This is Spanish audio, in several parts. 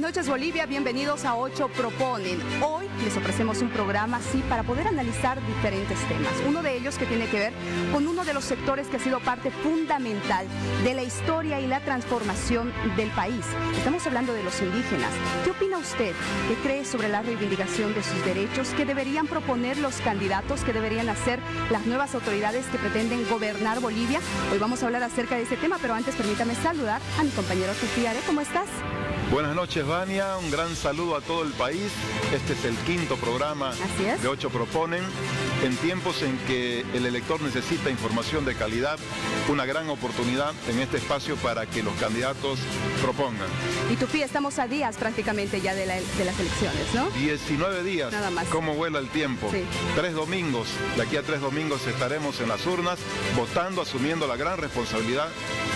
noches, Bolivia, bienvenidos a 8 Proponen. Hoy les ofrecemos un programa así para poder analizar diferentes temas. Uno de ellos que tiene que ver con uno de los sectores que ha sido parte fundamental de la historia y la transformación del país. Estamos hablando de los indígenas. ¿Qué opina usted? ¿Qué cree sobre la reivindicación de sus derechos? ¿Qué deberían proponer los candidatos? ¿Qué deberían hacer las nuevas autoridades que pretenden gobernar Bolivia? Hoy vamos a hablar acerca de ese tema, pero antes permítame saludar a mi compañero Tupiare. ¿Cómo estás? Buenas noches, Vania, un gran saludo a todo el país. Este es el quinto programa de 8 Proponen. En tiempos en que el elector necesita información de calidad, una gran oportunidad en este espacio para que los candidatos propongan. Y Tupi, estamos a días prácticamente ya de las elecciones, ¿no? 19 días, nada más. ¿Cómo vuela el tiempo? Sí. 3 domingos, de aquí a 3 domingos estaremos en las urnas votando, asumiendo la gran responsabilidad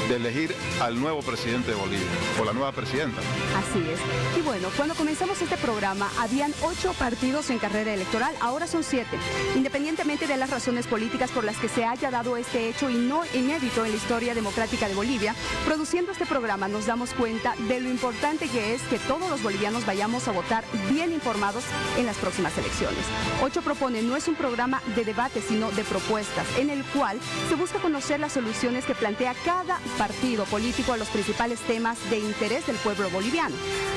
de elegir al nuevo presidente de Bolivia, o la nueva presidenta. Así es. Y bueno, cuando comenzamos este programa, habían 8 partidos en carrera electoral, ahora son 7. Independientemente de las razones políticas por las que se haya dado este hecho y no inédito en la historia democrática de Bolivia, produciendo este programa nos damos cuenta de lo importante que es que todos los bolivianos vayamos a votar bien informados en las próximas elecciones. 8 Propone no es un programa de debate, sino de propuestas, en el cual se busca conocer las soluciones que plantea cada partido político a los principales temas de interés del pueblo boliviano.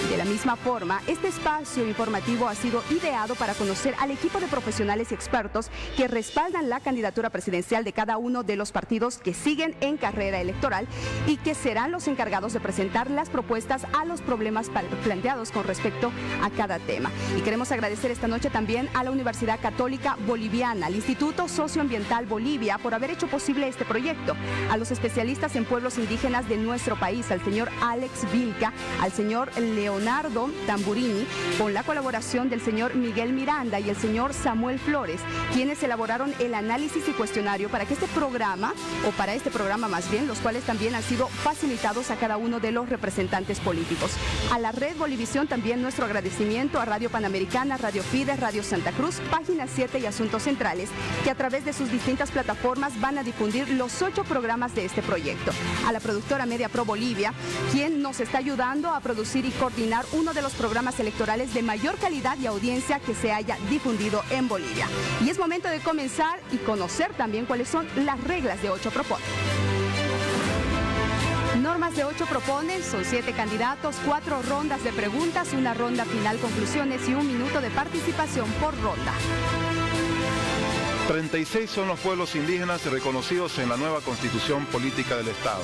De la misma forma, este espacio informativo ha sido ideado para conocer al equipo de profesionales y expertos que respaldan la candidatura presidencial de cada uno de los partidos que siguen en carrera electoral y que serán los encargados de presentar las propuestas a los problemas planteados con respecto a cada tema. Y queremos agradecer esta noche también a la Universidad Católica Boliviana, al Instituto Socioambiental Bolivia por haber hecho posible este proyecto, a los especialistas en pueblos indígenas de nuestro país, al señor Alex Vilca, al señor Leonardo Tamburini, con la colaboración del señor Miguel Miranda y el señor Samuel Flores, quienes elaboraron el análisis y cuestionario para que este programa más bien, los cuales también han sido facilitados a cada uno de los representantes políticos. A la Red Bolivisión también nuestro agradecimiento, a Radio Panamericana, Radio Fides, Radio Santa Cruz, Página 7 y Asuntos Centrales, que a través de sus distintas plataformas van a difundir los 8 programas de este proyecto. A la productora Media Pro Bolivia, quien nos está ayudando a producir y coordinar uno de los programas electorales de mayor calidad y audiencia que se haya difundido en Bolivia. Y es momento de comenzar y conocer también cuáles son las reglas de 8 Proponen. Normas de 8 Proponen, son 7 candidatos, 4 rondas de preguntas, una ronda final conclusiones y 1 minuto de participación por ronda. 36 son los pueblos indígenas reconocidos en la nueva Constitución Política del Estado.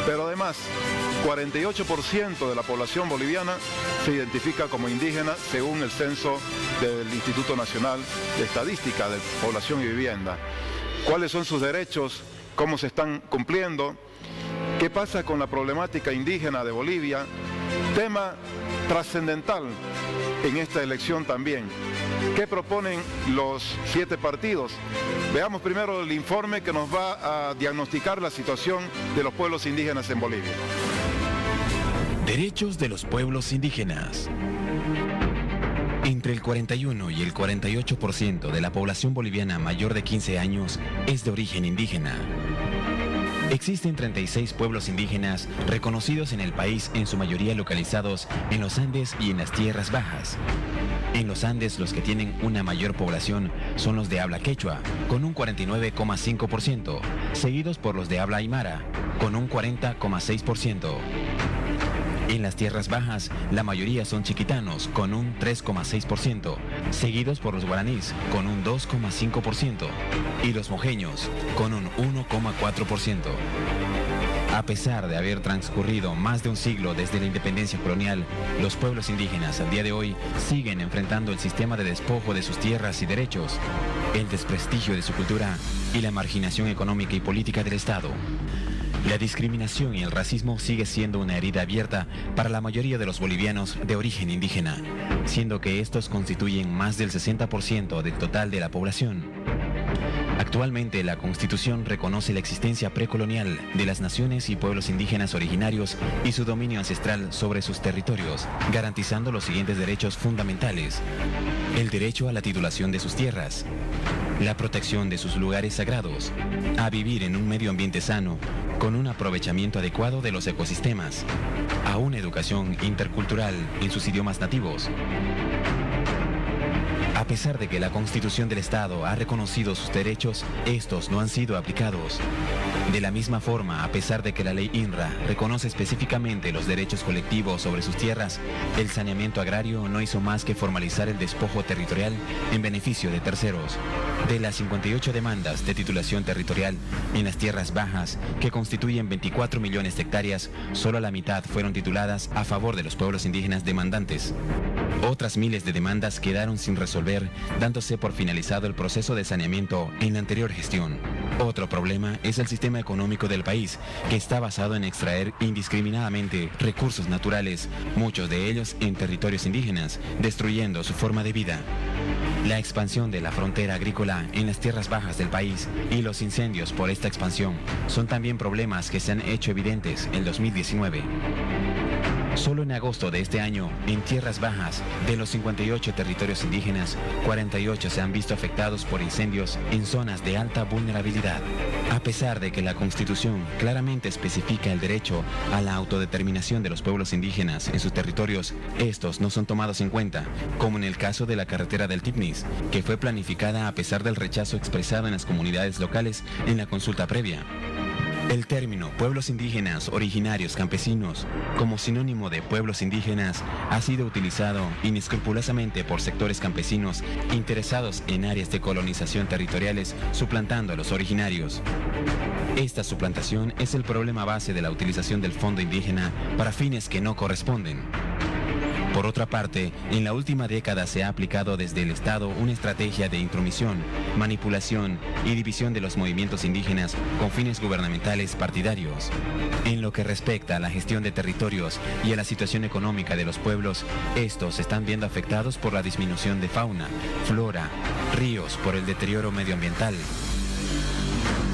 Pero además, 48% de la población boliviana se identifica como indígena según el censo del Instituto Nacional de Estadística de Población y Vivienda. ¿Cuáles son sus derechos? ¿Cómo se están cumpliendo? ¿Qué pasa con la problemática indígena de Bolivia? Tema trascendental en esta elección también. ¿Qué proponen los 7 partidos? Veamos primero el informe que nos va a diagnosticar la situación de los pueblos indígenas en Bolivia. Derechos de los pueblos indígenas. Entre el 41 y el 48% de la población boliviana mayor de 15 años es de origen indígena. Existen 36 pueblos indígenas reconocidos en el país, en su mayoría localizados en los Andes y en las tierras bajas. En los Andes, los que tienen una mayor población son los de habla quechua, con un 49,5%, seguidos por los de habla aymara, con un 40,6%. En las tierras bajas, la mayoría son chiquitanos, con un 3,6%, seguidos por los guaraníes, con un 2,5%, y los mojeños, con un 1,4%. A pesar de haber transcurrido más de un siglo desde la independencia colonial, los pueblos indígenas al día de hoy siguen enfrentando el sistema de despojo de sus tierras y derechos, el desprestigio de su cultura y la marginación económica y política del Estado. La discriminación y el racismo sigue siendo una herida abierta para la mayoría de los bolivianos de origen indígena, siendo que estos constituyen más del 60% del total de la población. Actualmente, la Constitución reconoce la existencia precolonial de las naciones y pueblos indígenas originarios y su dominio ancestral sobre sus territorios, garantizando los siguientes derechos fundamentales: el derecho a la titulación de sus tierras, la protección de sus lugares sagrados, a vivir en un medio ambiente sano, con un aprovechamiento adecuado de los ecosistemas, a una educación intercultural en sus idiomas nativos. A pesar de que la Constitución del Estado ha reconocido sus derechos, estos no han sido aplicados. De la misma forma, a pesar de que la ley INRA reconoce específicamente los derechos colectivos sobre sus tierras, el saneamiento agrario no hizo más que formalizar el despojo territorial en beneficio de terceros. De las 58 demandas de titulación territorial en las tierras bajas, que constituyen 24 millones de hectáreas, solo la mitad fueron tituladas a favor de los pueblos indígenas demandantes. Otras miles de demandas quedaron sin resolver, dándose por finalizado el proceso de saneamiento en la anterior gestión. Otro problema es el sistema económico del país, que está basado en extraer indiscriminadamente recursos naturales, muchos de ellos en territorios indígenas, destruyendo su forma de vida. La expansión de la frontera agrícola en las tierras bajas del país y los incendios por esta expansión son también problemas que se han hecho evidentes en 2019. Solo en agosto de este año, en tierras bajas, de los 58 territorios indígenas, 48 se han visto afectados por incendios en zonas de alta vulnerabilidad. A pesar de que la Constitución claramente especifica el derecho a la autodeterminación de los pueblos indígenas en sus territorios, estos no son tomados en cuenta, como en el caso de la carretera del Tipnis, que fue planificada a pesar del rechazo expresado en las comunidades locales en la consulta previa. El término pueblos indígenas originarios campesinos, como sinónimo de pueblos indígenas, ha sido utilizado inescrupulosamente por sectores campesinos interesados en áreas de colonización territoriales, suplantando a los originarios. Esta suplantación es el problema base de la utilización del fondo indígena para fines que no corresponden. Por otra parte, en la última década se ha aplicado desde el Estado una estrategia de intromisión, manipulación y división de los movimientos indígenas con fines gubernamentales partidarios. En lo que respecta a la gestión de territorios y a la situación económica de los pueblos, estos se están viendo afectados por la disminución de fauna, flora, ríos, por el deterioro medioambiental.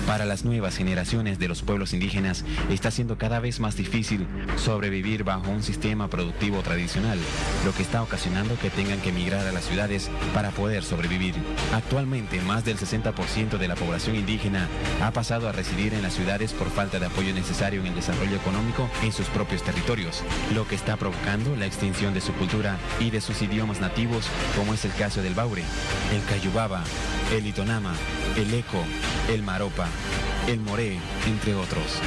Para las nuevas generaciones de los pueblos indígenas está siendo cada vez más difícil sobrevivir bajo un sistema productivo tradicional, lo que está ocasionando que tengan que emigrar a las ciudades para poder sobrevivir. Actualmente, más del 60% de la población indígena ha pasado a residir en las ciudades por falta de apoyo necesario en el desarrollo económico en sus propios territorios, lo que está provocando la extinción de su cultura y de sus idiomas nativos, como es el caso del Baure, el Cayubaba, el Itonama, el Eco, el Maropa, el Moré, entre otros.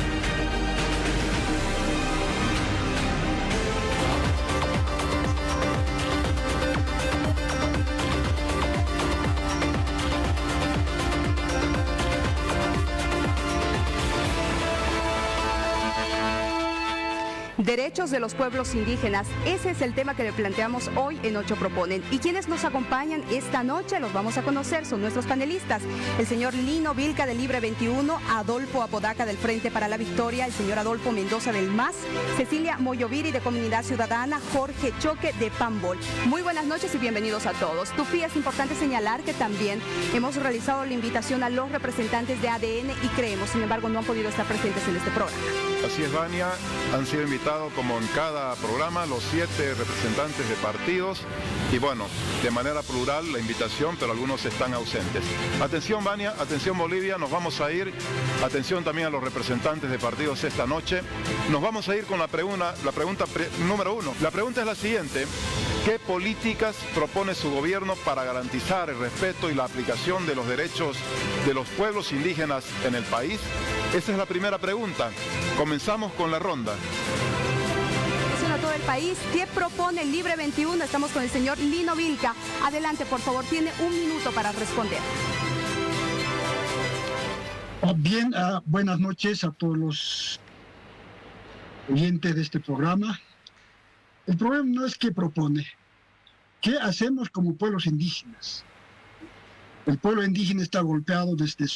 Derechos de los pueblos indígenas, ese es el tema que le planteamos hoy en Ocho Proponen. Y quienes nos acompañan esta noche los vamos a conocer, son nuestros panelistas. El señor Lino Vilca del Libre 21, Adolfo Apodaca del Frente para la Victoria, el señor Adolfo Mendoza del MAS, Cecilia Moyoviri de Comunidad Ciudadana, Jorge Choque de Pambol. Muy buenas noches y bienvenidos a todos. Tupi, es importante señalar que también hemos realizado la invitación a los representantes de ADN y Creemos, sin embargo no han podido estar presentes en este programa. Así es, Vania, han sido invitados como en cada programa los 7 representantes de partidos y bueno, de manera plural la invitación, pero algunos están ausentes. Atención Vania, atención Bolivia, nos vamos a ir, atención también a los representantes de partidos esta noche, nos vamos a ir con la pregunta número 1. La pregunta es la siguiente: ¿qué políticas propone su gobierno para garantizar el respeto y la aplicación de los derechos de los pueblos indígenas en el país? Esa es la primera pregunta. Comenzamos con la ronda. A todo el país, ¿qué propone el Libre 21? Estamos con el señor Lino Vilca. Adelante, por favor, tiene 1 minuto para responder. Bien, buenas noches a todos los oyentes de este programa. El problema no es qué propone, qué hacemos como pueblos indígenas. El pueblo indígena está golpeado desde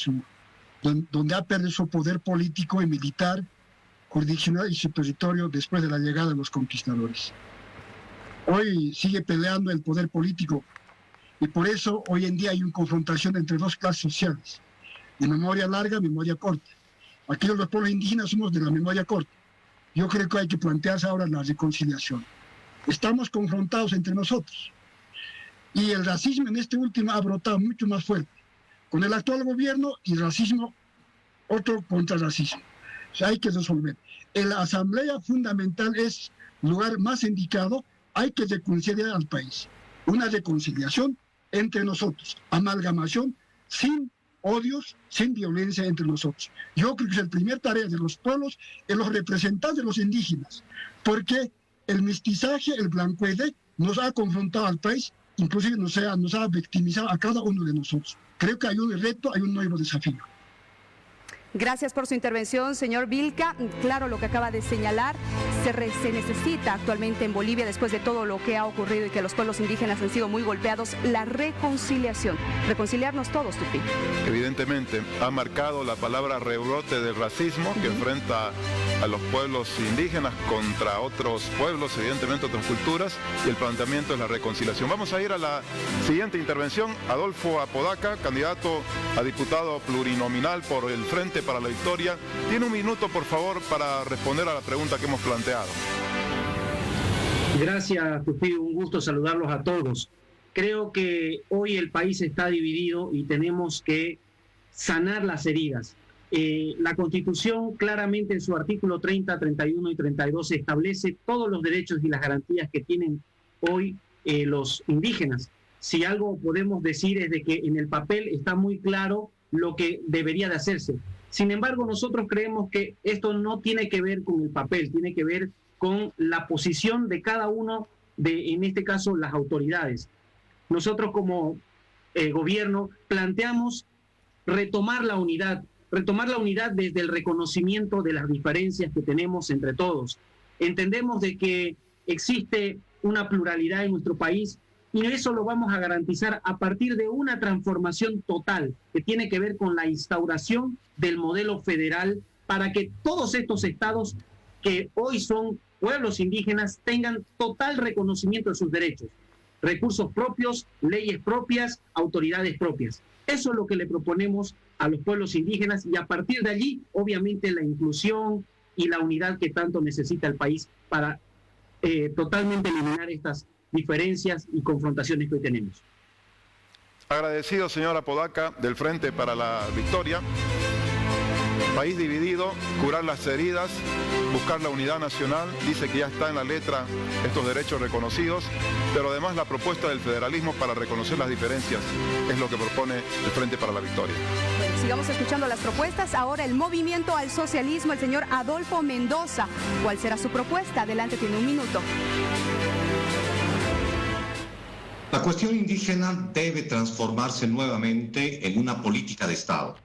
donde ha perdido su poder político y militar, jurisdiccional y su territorio después de la llegada de los conquistadores. Hoy sigue peleando el poder político y por eso hoy en día hay una confrontación entre dos clases sociales, de memoria larga, memoria corta. Aquellos los pueblos indígenas somos de la memoria corta. Yo creo que hay que plantearse ahora la reconciliación. Estamos confrontados entre nosotros. Y el racismo en este último ha brotado mucho más fuerte. Con el actual gobierno y racismo, otro contrarracismo. O sea, hay que resolver. En la asamblea fundamental es el lugar más indicado. Hay que reconciliar al país. Una reconciliación entre nosotros. Amalgamación sin odios, sin violencia entre nosotros. Yo creo que es la primera tarea de los pueblos, de los representantes de los indígenas, porque el mestizaje, el blancuede, nos ha confrontado al país, inclusive nos ha victimizado a cada uno de nosotros. Creo que hay un reto, hay un nuevo desafío. Gracias por su intervención, señor Vilca. Claro, lo que acaba de señalar, se necesita actualmente en Bolivia, después de todo lo que ha ocurrido y que los pueblos indígenas han sido muy golpeados, la reconciliación. Reconciliarnos todos, Tupi. Evidentemente, ha marcado la palabra rebrote del racismo que enfrenta a los pueblos indígenas contra otros pueblos, evidentemente otras culturas, y el planteamiento es la reconciliación. Vamos a ir a la siguiente intervención. Adolfo Apodaca, candidato a diputado plurinominal por el Frente para la Victoria. Tiene un minuto, por favor, para responder a la pregunta que hemos planteado. Gracias, Tupi. Un gusto saludarlos a todos. Creo que hoy el país está dividido y tenemos que sanar las heridas. La Constitución claramente en su artículo 30, 31 y 32 establece todos los derechos y las garantías que tienen hoy los indígenas. Si algo podemos decir es de que en el papel está muy claro lo que debería de hacerse. Sin embargo, nosotros creemos que esto no tiene que ver con el papel, tiene que ver con la posición de cada uno de, en este caso, las autoridades. Nosotros como gobierno planteamos retomar la unidad desde el reconocimiento de las diferencias que tenemos entre todos. Entendemos de que existe una pluralidad en nuestro país y eso lo vamos a garantizar a partir de una transformación total que tiene que ver con la instauración del modelo federal para que todos estos estados que hoy son pueblos indígenas tengan total reconocimiento de sus derechos, recursos propios, leyes propias, autoridades propias. Eso es lo que le proponemos a los pueblos indígenas y a partir de allí, obviamente, la inclusión y la unidad que tanto necesita el país para totalmente eliminar estas diferencias y confrontaciones que hoy tenemos. Agradecido, señor Apodaca, del Frente para la Victoria. País dividido, curar las heridas, buscar la unidad nacional. Dice que ya está en la letra estos derechos reconocidos, pero además la propuesta del federalismo para reconocer las diferencias es lo que propone el Frente para la Victoria. Bueno, sigamos escuchando las propuestas. Ahora el Movimiento al Socialismo, el señor Adolfo Mendoza. ¿Cuál será su propuesta? Adelante, tiene un minuto. La cuestión indígena debe transformarse nuevamente en una política de Estado.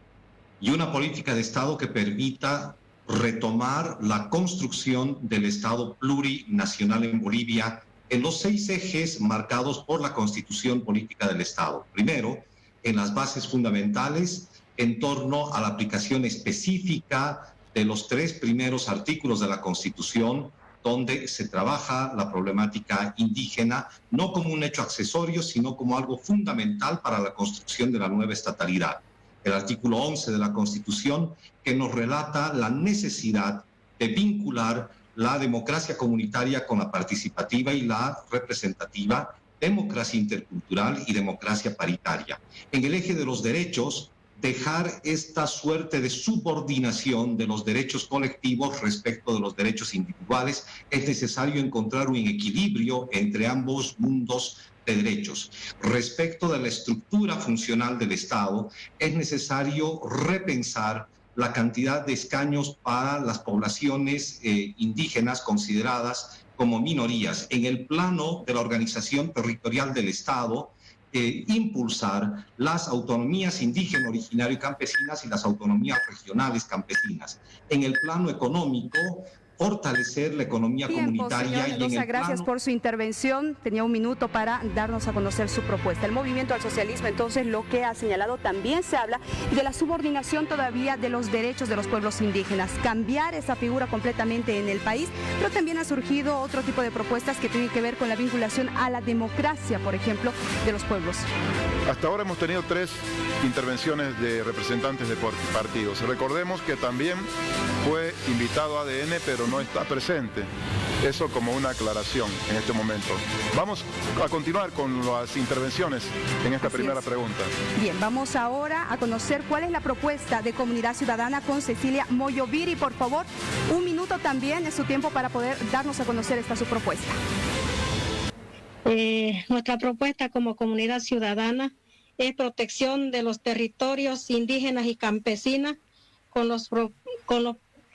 Y una política de Estado que permita retomar la construcción del Estado plurinacional en Bolivia en los 6 ejes marcados por la Constitución Política del Estado. Primero, en las bases fundamentales, en torno a la aplicación específica de los 3 primeros artículos de la Constitución, donde se trabaja la problemática indígena no como un hecho accesorio, sino como algo fundamental para la construcción de la nueva estatalidad. El artículo 11 de la Constitución, que nos relata la necesidad de vincular la democracia comunitaria con la participativa y la representativa, democracia intercultural y democracia paritaria. En el eje de los derechos, dejar esta suerte de subordinación de los derechos colectivos respecto de los derechos individuales. Es necesario encontrar un equilibrio entre ambos mundos de derechos. Respecto de la estructura funcional del Estado, es necesario repensar la cantidad de escaños para las poblaciones indígenas consideradas como minorías. En el plano de la organización territorial del Estado, impulsar las autonomías indígena, originario y campesinas y las autonomías regionales campesinas. En el plano económico, fortalecer la economía comunitaria. Señor Mendoza, gracias por su intervención. Tenía un minuto para darnos a conocer su propuesta. El Movimiento al Socialismo, entonces, lo que ha señalado, también se habla de la subordinación todavía de los derechos de los pueblos indígenas, cambiar esa figura completamente en el país, pero también ha surgido otro tipo de propuestas que tienen que ver con la vinculación a la democracia, por ejemplo, de los pueblos. Hasta ahora hemos tenido 3 intervenciones de representantes de partidos. Recordemos que también fue invitado ADN, pero no está presente. Eso como una aclaración en este momento. Vamos a continuar con las intervenciones en esta primera pregunta. Bien, vamos ahora a conocer cuál es la propuesta de Comunidad Ciudadana con Cecilia Moyoviri. Por favor, un minuto también es su tiempo para poder darnos a conocer su propuesta. Nuestra propuesta como Comunidad Ciudadana es protección de los territorios indígenas y campesinas con los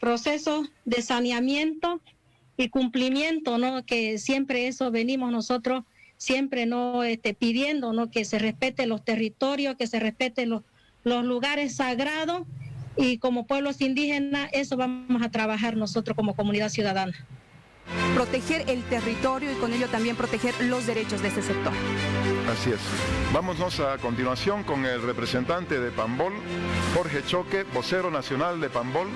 procesos de saneamiento y cumplimiento, ¿no? Que siempre eso venimos nosotros siempre no pidiendo, ¿no? Que se respete los territorios, que se respeten los lugares sagrados, y como pueblos indígenas eso vamos a trabajar nosotros como Comunidad Ciudadana. Proteger el territorio y con ello también proteger los derechos de ese sector. Así es. Vámonos a continuación con el representante de Pambol, Jorge Choque, vocero nacional de Pambol.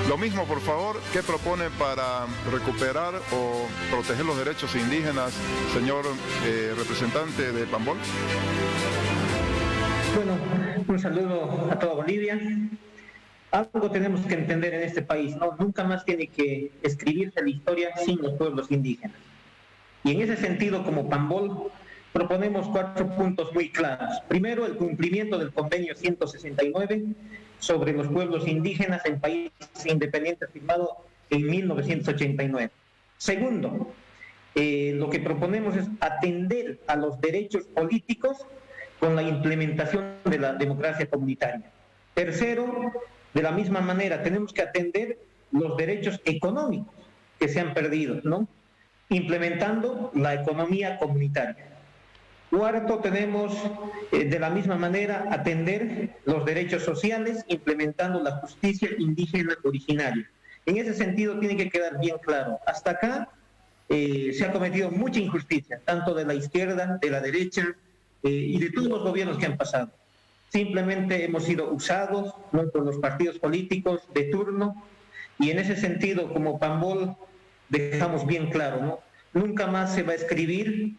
Lo mismo, por favor, ¿qué propone para recuperar o proteger los derechos indígenas, señor representante de Pambol? Bueno, un saludo a toda Bolivia. Algo tenemos que entender en este país, ¿no? Nunca más tiene que escribirse la historia sin los pueblos indígenas. Y en ese sentido, como Pambol, proponemos 4 puntos muy claros. Primero, el cumplimiento del convenio 169 sobre los pueblos indígenas en países independientes firmado en 1989. Segundo, lo que proponemos es atender a los derechos políticos con la implementación de la democracia comunitaria. Tercero, de la misma manera, tenemos que atender los derechos económicos que se han perdido, ¿no? Implementando la economía comunitaria. Cuarto, tenemos de la misma manera atender los derechos sociales, implementando la justicia indígena originaria. En ese sentido tiene que quedar bien claro, hasta acá se ha cometido mucha injusticia, tanto de la izquierda, de la derecha y de todos los gobiernos que han pasado. Simplemente hemos sido usados, ¿no?, por los partidos políticos de turno, y en ese sentido, como Pambol, dejamos bien claro, ¿no? Nunca más se va a escribir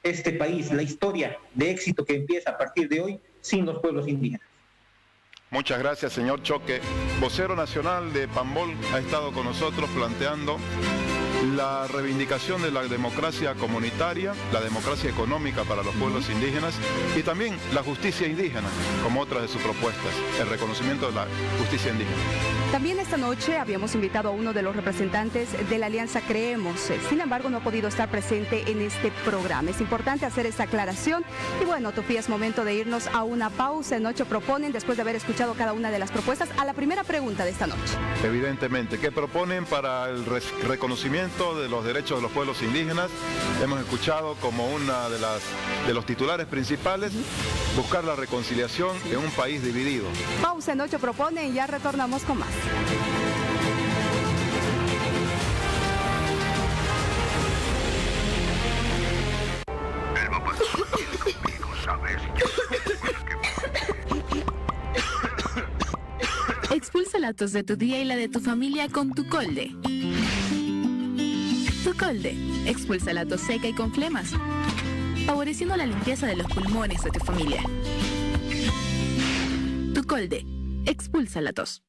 este país, la historia de éxito que empieza a partir de hoy, sin los pueblos indígenas. Muchas gracias, señor Choque. Vocero nacional de Pambol ha estado con nosotros planteando la reivindicación de la democracia comunitaria, la democracia económica para los pueblos indígenas y también la justicia indígena, como otras de sus propuestas, el reconocimiento de la justicia indígena. También esta noche habíamos invitado a uno de los representantes de la Alianza Creemos, sin embargo no ha podido estar presente en este programa. Es importante hacer esta aclaración y bueno, Tofía, es momento de irnos a una pausa. En Noche Proponen, después de haber escuchado cada una de las propuestas, a la primera pregunta de esta noche. Evidentemente, ¿qué proponen para el reconocimiento de los derechos de los pueblos indígenas? Hemos escuchado como una de los titulares principales, buscar la reconciliación en un país dividido. Pausa en Noche Proponen, ya retornamos con más. El mapa conmigo, ¿sabes? Expulsa la tos de tu día y la de tu familia con Tucolde. Tucolde expulsa la tos seca y con flemas, favoreciendo la limpieza de los pulmones de tu familia. Tucolde expulsa la tos.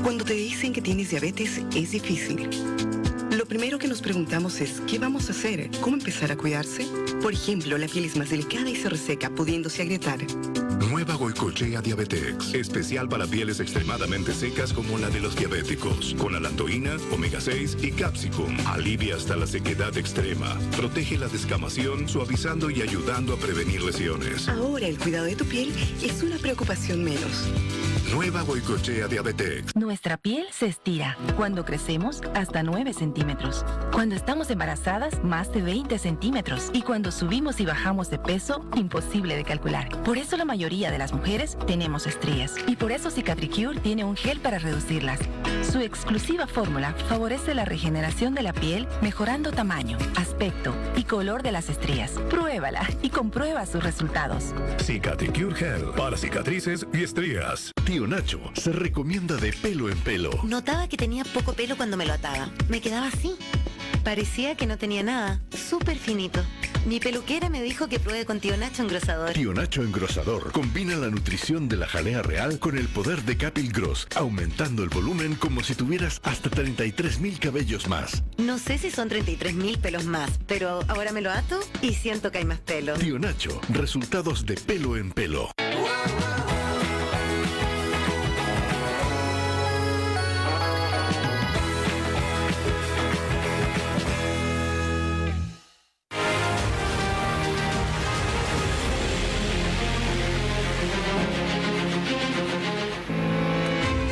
Cuando te dicen que tienes diabetes es difícil. Lo primero que nos preguntamos es, ¿qué vamos a hacer? ¿Cómo empezar a cuidarse? Por ejemplo, la piel es más delicada y se reseca, pudiéndose agrietar. Nueva Goicochea Diabetex, especial para pieles extremadamente secas como la de los diabéticos, con alantoína, omega 6 y capsicum. Alivia hasta la sequedad extrema, protege la descamación, suavizando y ayudando a prevenir lesiones. Ahora el cuidado de tu piel es una preocupación menos. Nueva Goicochea Diabetex. Nuestra piel se estira. Cuando crecemos, hasta 9 centímetros. Cuando estamos embarazadas, más de 20 centímetros. Y cuando subimos y bajamos de peso, imposible de calcular. Por eso la mayoría de las las mujeres tenemos estrías y por eso Cicatricure tiene un gel para reducirlas. Su exclusiva fórmula favorece la regeneración de la piel, mejorando tamaño, aspecto y color de las estrías. Pruébala y comprueba sus resultados. Cicatricure Gel para cicatrices y estrías. Tío Nacho se recomienda de pelo en pelo. Notaba que tenía poco pelo cuando me lo ataba. Me quedaba así. Parecía que no tenía nada. Súper finito. Mi peluquera me dijo que pruebe con Tío Nacho Engrosador. Tío Nacho Engrosador combina la nutrición de la jalea real con el poder de Capil Gross, aumentando el volumen como si tuvieras hasta 33.000 cabellos más. No sé si son 33.000 pelos más, pero ahora me lo ato y siento que hay más pelo. Tío Nacho, resultados de pelo en pelo.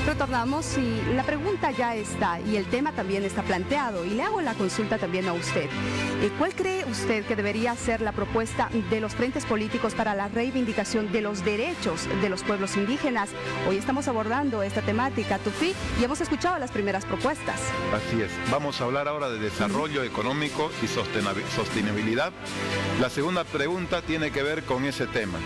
Retornamos y la pregunta ya está y el tema también está planteado y le hago la consulta también a usted. ¿Cuál cree usted que debería ser la propuesta de los frentes políticos para la reivindicación de los derechos de los pueblos indígenas? Hoy estamos abordando esta temática, Tufi, y hemos escuchado las primeras propuestas. Así es. Vamos a hablar ahora de desarrollo económico y sostenibilidad. La segunda pregunta tiene que ver con ese tema.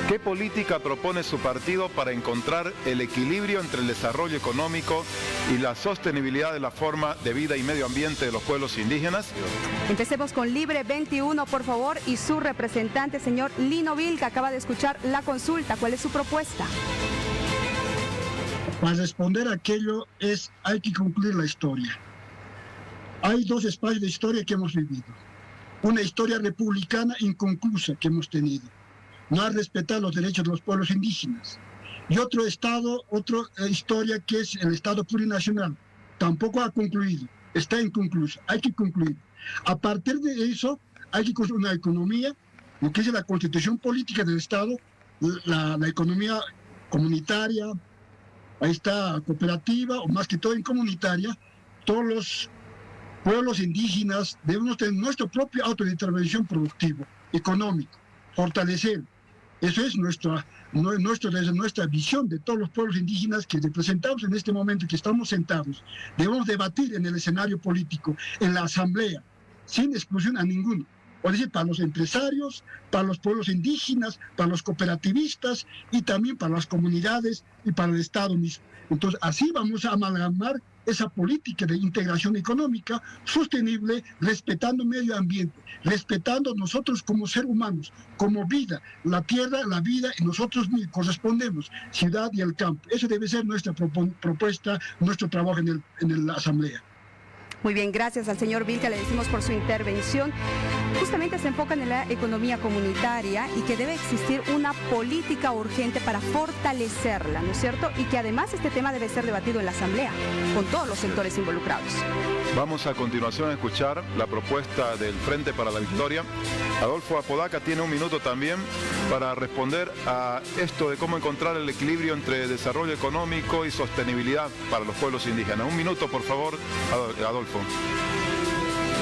¿Qué política propone su partido para encontrar el equilibrio entre el desarrollo económico y la sostenibilidad de la forma de vida y medio ambiente de los pueblos indígenas? Empecemos con Libre 21, por favor, y su representante, señor Lino Vilca, acaba de escuchar la consulta. ¿Cuál es su propuesta? Para responder a aquello hay que concluir la historia. Hay dos espacios de historia que hemos vivido. Una historia republicana inconclusa que hemos tenido. No ha respetado los derechos de los pueblos indígenas. Y otra historia que es el Estado plurinacional. Tampoco ha concluido, está inconclusa, hay que concluir. A partir de eso, hay que construir una economía, lo que es la constitución política del Estado, la economía comunitaria, ahí está cooperativa, o más que todo en comunitaria. Todos los pueblos indígenas debemos tener nuestra propia autodeterminación productiva, económica, fortalecer. Eso es nuestra visión de todos los pueblos indígenas que representamos en este momento, que estamos sentados. Debemos debatir en el escenario político, en la asamblea, sin exclusión a ninguno. Es decir, para los empresarios, para los pueblos indígenas, para los cooperativistas y también para las comunidades y para el Estado mismo. Entonces, así vamos a amalgamar esa política de integración económica sostenible, respetando el medio ambiente, respetando nosotros como seres humanos, como vida, la tierra, la vida, y nosotros mismos correspondemos, ciudad y el campo. Eso debe ser nuestra propuesta, nuestro trabajo en la asamblea. Muy bien, gracias al señor Vilca, le decimos por su intervención. Justamente se enfocan en la economía comunitaria y que debe existir una política urgente para fortalecerla, ¿no es cierto? Y que además este tema debe ser debatido en la Asamblea, con todos los sectores involucrados. Vamos a continuación a escuchar la propuesta del Frente para la Victoria. Adolfo Apodaca tiene un minuto también para responder a esto de cómo encontrar el equilibrio entre desarrollo económico y sostenibilidad para los pueblos indígenas. Un minuto, por favor, Adolfo.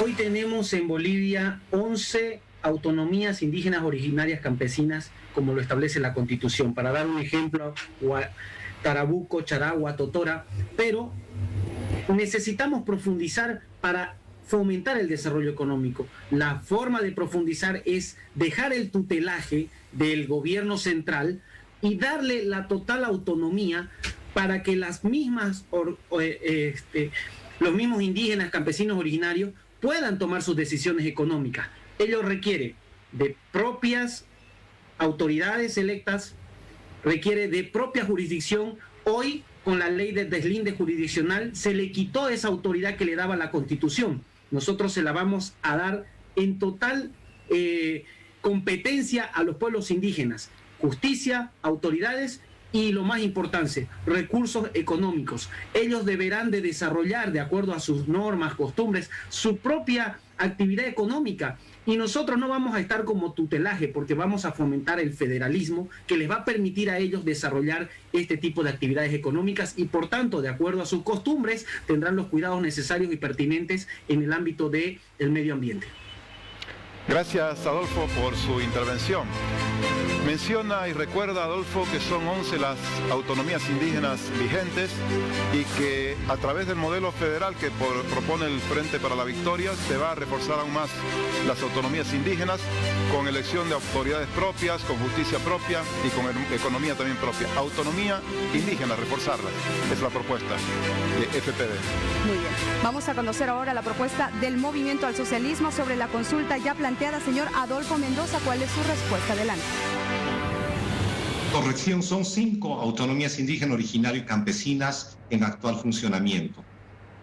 Hoy tenemos en Bolivia 11 autonomías indígenas originarias campesinas, como lo establece la Constitución. Para dar un ejemplo, Tarabuco, Charagua, Totora, pero necesitamos profundizar para fomentar el desarrollo económico. La forma de profundizar es dejar el tutelaje del gobierno central y darle la total autonomía para que los mismos indígenas campesinos originarios puedan tomar sus decisiones económicas. Ello requiere de propias autoridades electas, requiere de propia jurisdicción. Hoy, con la ley de deslinde jurisdiccional, se le quitó esa autoridad que le daba la Constitución. Nosotros se la vamos a dar en total competencia a los pueblos indígenas. Justicia, autoridades y, lo más importante, recursos económicos. Ellos deberán de desarrollar, de acuerdo a sus normas, costumbres, su propia actividad económica. Y nosotros no vamos a estar como tutelaje, porque vamos a fomentar el federalismo que les va a permitir a ellos desarrollar este tipo de actividades económicas y, por tanto, de acuerdo a sus costumbres, tendrán los cuidados necesarios y pertinentes en el ámbito del medio ambiente. Gracias, Adolfo, por su intervención. Menciona y recuerda, Adolfo, que son 11 las autonomías indígenas vigentes y que a través del modelo federal que propone el Frente para la Victoria se va a reforzar aún más las autonomías indígenas con elección de autoridades propias, con justicia propia y con economía también propia. Autonomía indígena, reforzarla, es la propuesta de FPD. Muy bien. Vamos a conocer ahora la propuesta del Movimiento al Socialismo sobre la consulta ya planteada. Señor Adolfo Mendoza, ¿cuál es su respuesta? Adelante. Corrección, son 5 autonomías indígenas, originarias y campesinas en actual funcionamiento.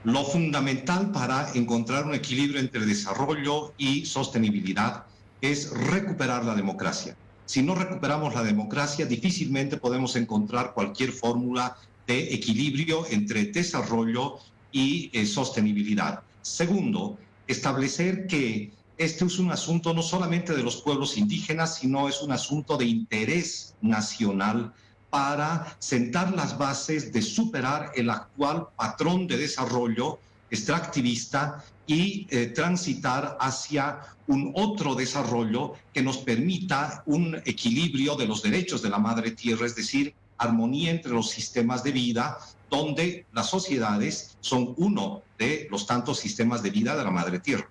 Lo fundamental para encontrar un equilibrio entre desarrollo y sostenibilidad es recuperar la democracia. Si no recuperamos la democracia, difícilmente podemos encontrar cualquier fórmula de equilibrio entre desarrollo y sostenibilidad. Segundo, establecer que este es un asunto no solamente de los pueblos indígenas, sino es un asunto de interés nacional para sentar las bases de superar el actual patrón de desarrollo extractivista y transitar hacia un otro desarrollo que nos permita un equilibrio de los derechos de la madre tierra, es decir, armonía entre los sistemas de vida, donde las sociedades son uno de los tantos sistemas de vida de la madre tierra.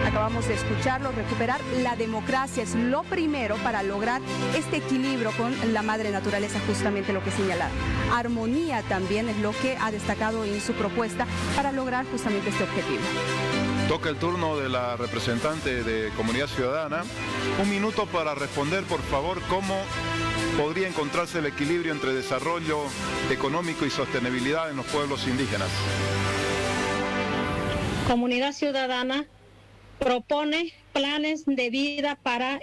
Acabamos de escucharlo, recuperar la democracia es lo primero para lograr este equilibrio con la madre naturaleza, justamente lo que señalaba. Armonía también es lo que ha destacado en su propuesta para lograr justamente este objetivo. Toca el turno de la representante de Comunidad Ciudadana. 1 minuto para responder, por favor, cómo podría encontrarse el equilibrio entre desarrollo económico y sostenibilidad en los pueblos indígenas. Comunidad Ciudadana propone planes de vida para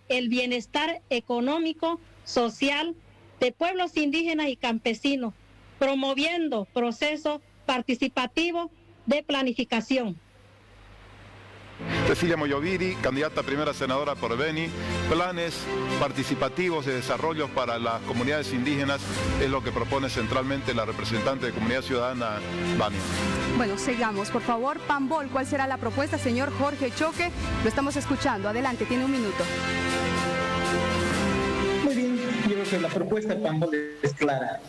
el bienestar económico, social de pueblos indígenas y campesinos, promoviendo proceso participativo de planificación. Cecilia Moyoviri, candidata a primera senadora por Beni, planes participativos de desarrollo para las comunidades indígenas es lo que propone centralmente la representante de Comunidad Ciudadana, Bani. Bueno, sigamos, por favor. Pambol, ¿cuál será la propuesta, señor Jorge Choque? Lo estamos escuchando. Adelante, tiene 1 minuto. Muy bien, yo creo que la propuesta de Pambol es clara.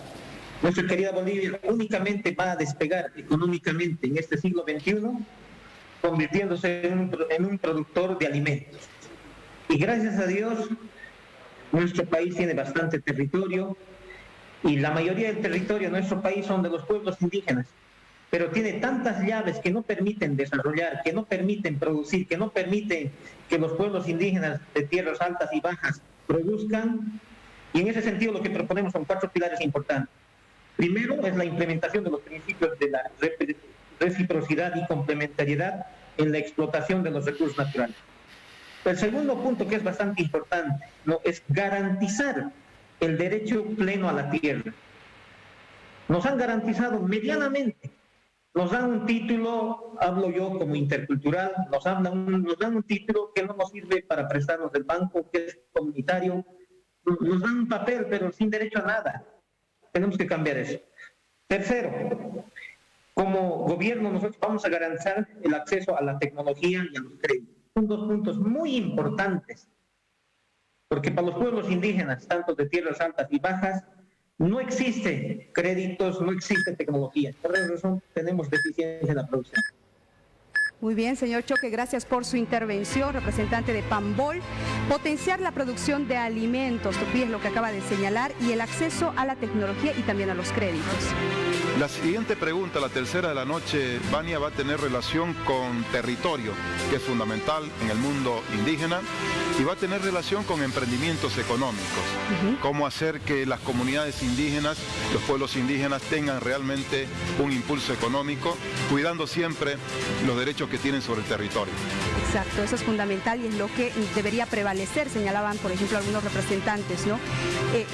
Nuestra querida Bolivia únicamente va a despegar económicamente en este siglo XXI, convirtiéndose en un productor de alimentos. Y gracias a Dios, nuestro país tiene bastante territorio y la mayoría del territorio de nuestro país son de los pueblos indígenas, pero tiene tantas llaves que no permiten desarrollar, que no permiten producir, que no permiten que los pueblos indígenas de tierras altas y bajas produzcan. Y en ese sentido lo que proponemos son 4 pilares importantes. Primero es la implementación de los principios de la reciprocidad y complementariedad en la explotación de los recursos naturales. El segundo punto, que es bastante importante, ¿no?, es garantizar el derecho pleno a la tierra. Nos han garantizado medianamente, nos dan un título, hablo yo como intercultural, nos dan un título que no nos sirve para prestarnos del banco, que es comunitario, nos dan un papel, pero sin derecho a nada. Tenemos que cambiar eso. Tercero, como gobierno nosotros vamos a garantizar el acceso a la tecnología y a los créditos. Son 2 puntos muy importantes, porque para los pueblos indígenas, tanto de tierras altas y bajas, no existe créditos, no existe tecnología. Por esa razón tenemos deficiencia en la producción. Muy bien, señor Choque, gracias por su intervención, representante de Pambol. Potenciar la producción de alimentos, es lo que acaba de señalar, y el acceso a la tecnología y también a los créditos. La siguiente pregunta, la tercera de la noche, Vania, va a tener relación con territorio, que es fundamental en el mundo indígena, y va a tener relación con emprendimientos económicos. Cómo hacer que las comunidades indígenas, los pueblos indígenas, tengan realmente un impulso económico, cuidando siempre los derechos que tienen sobre el territorio. Exacto, eso es fundamental y es lo que debería prevalecer, señalaban, por ejemplo, algunos representantes, ¿no?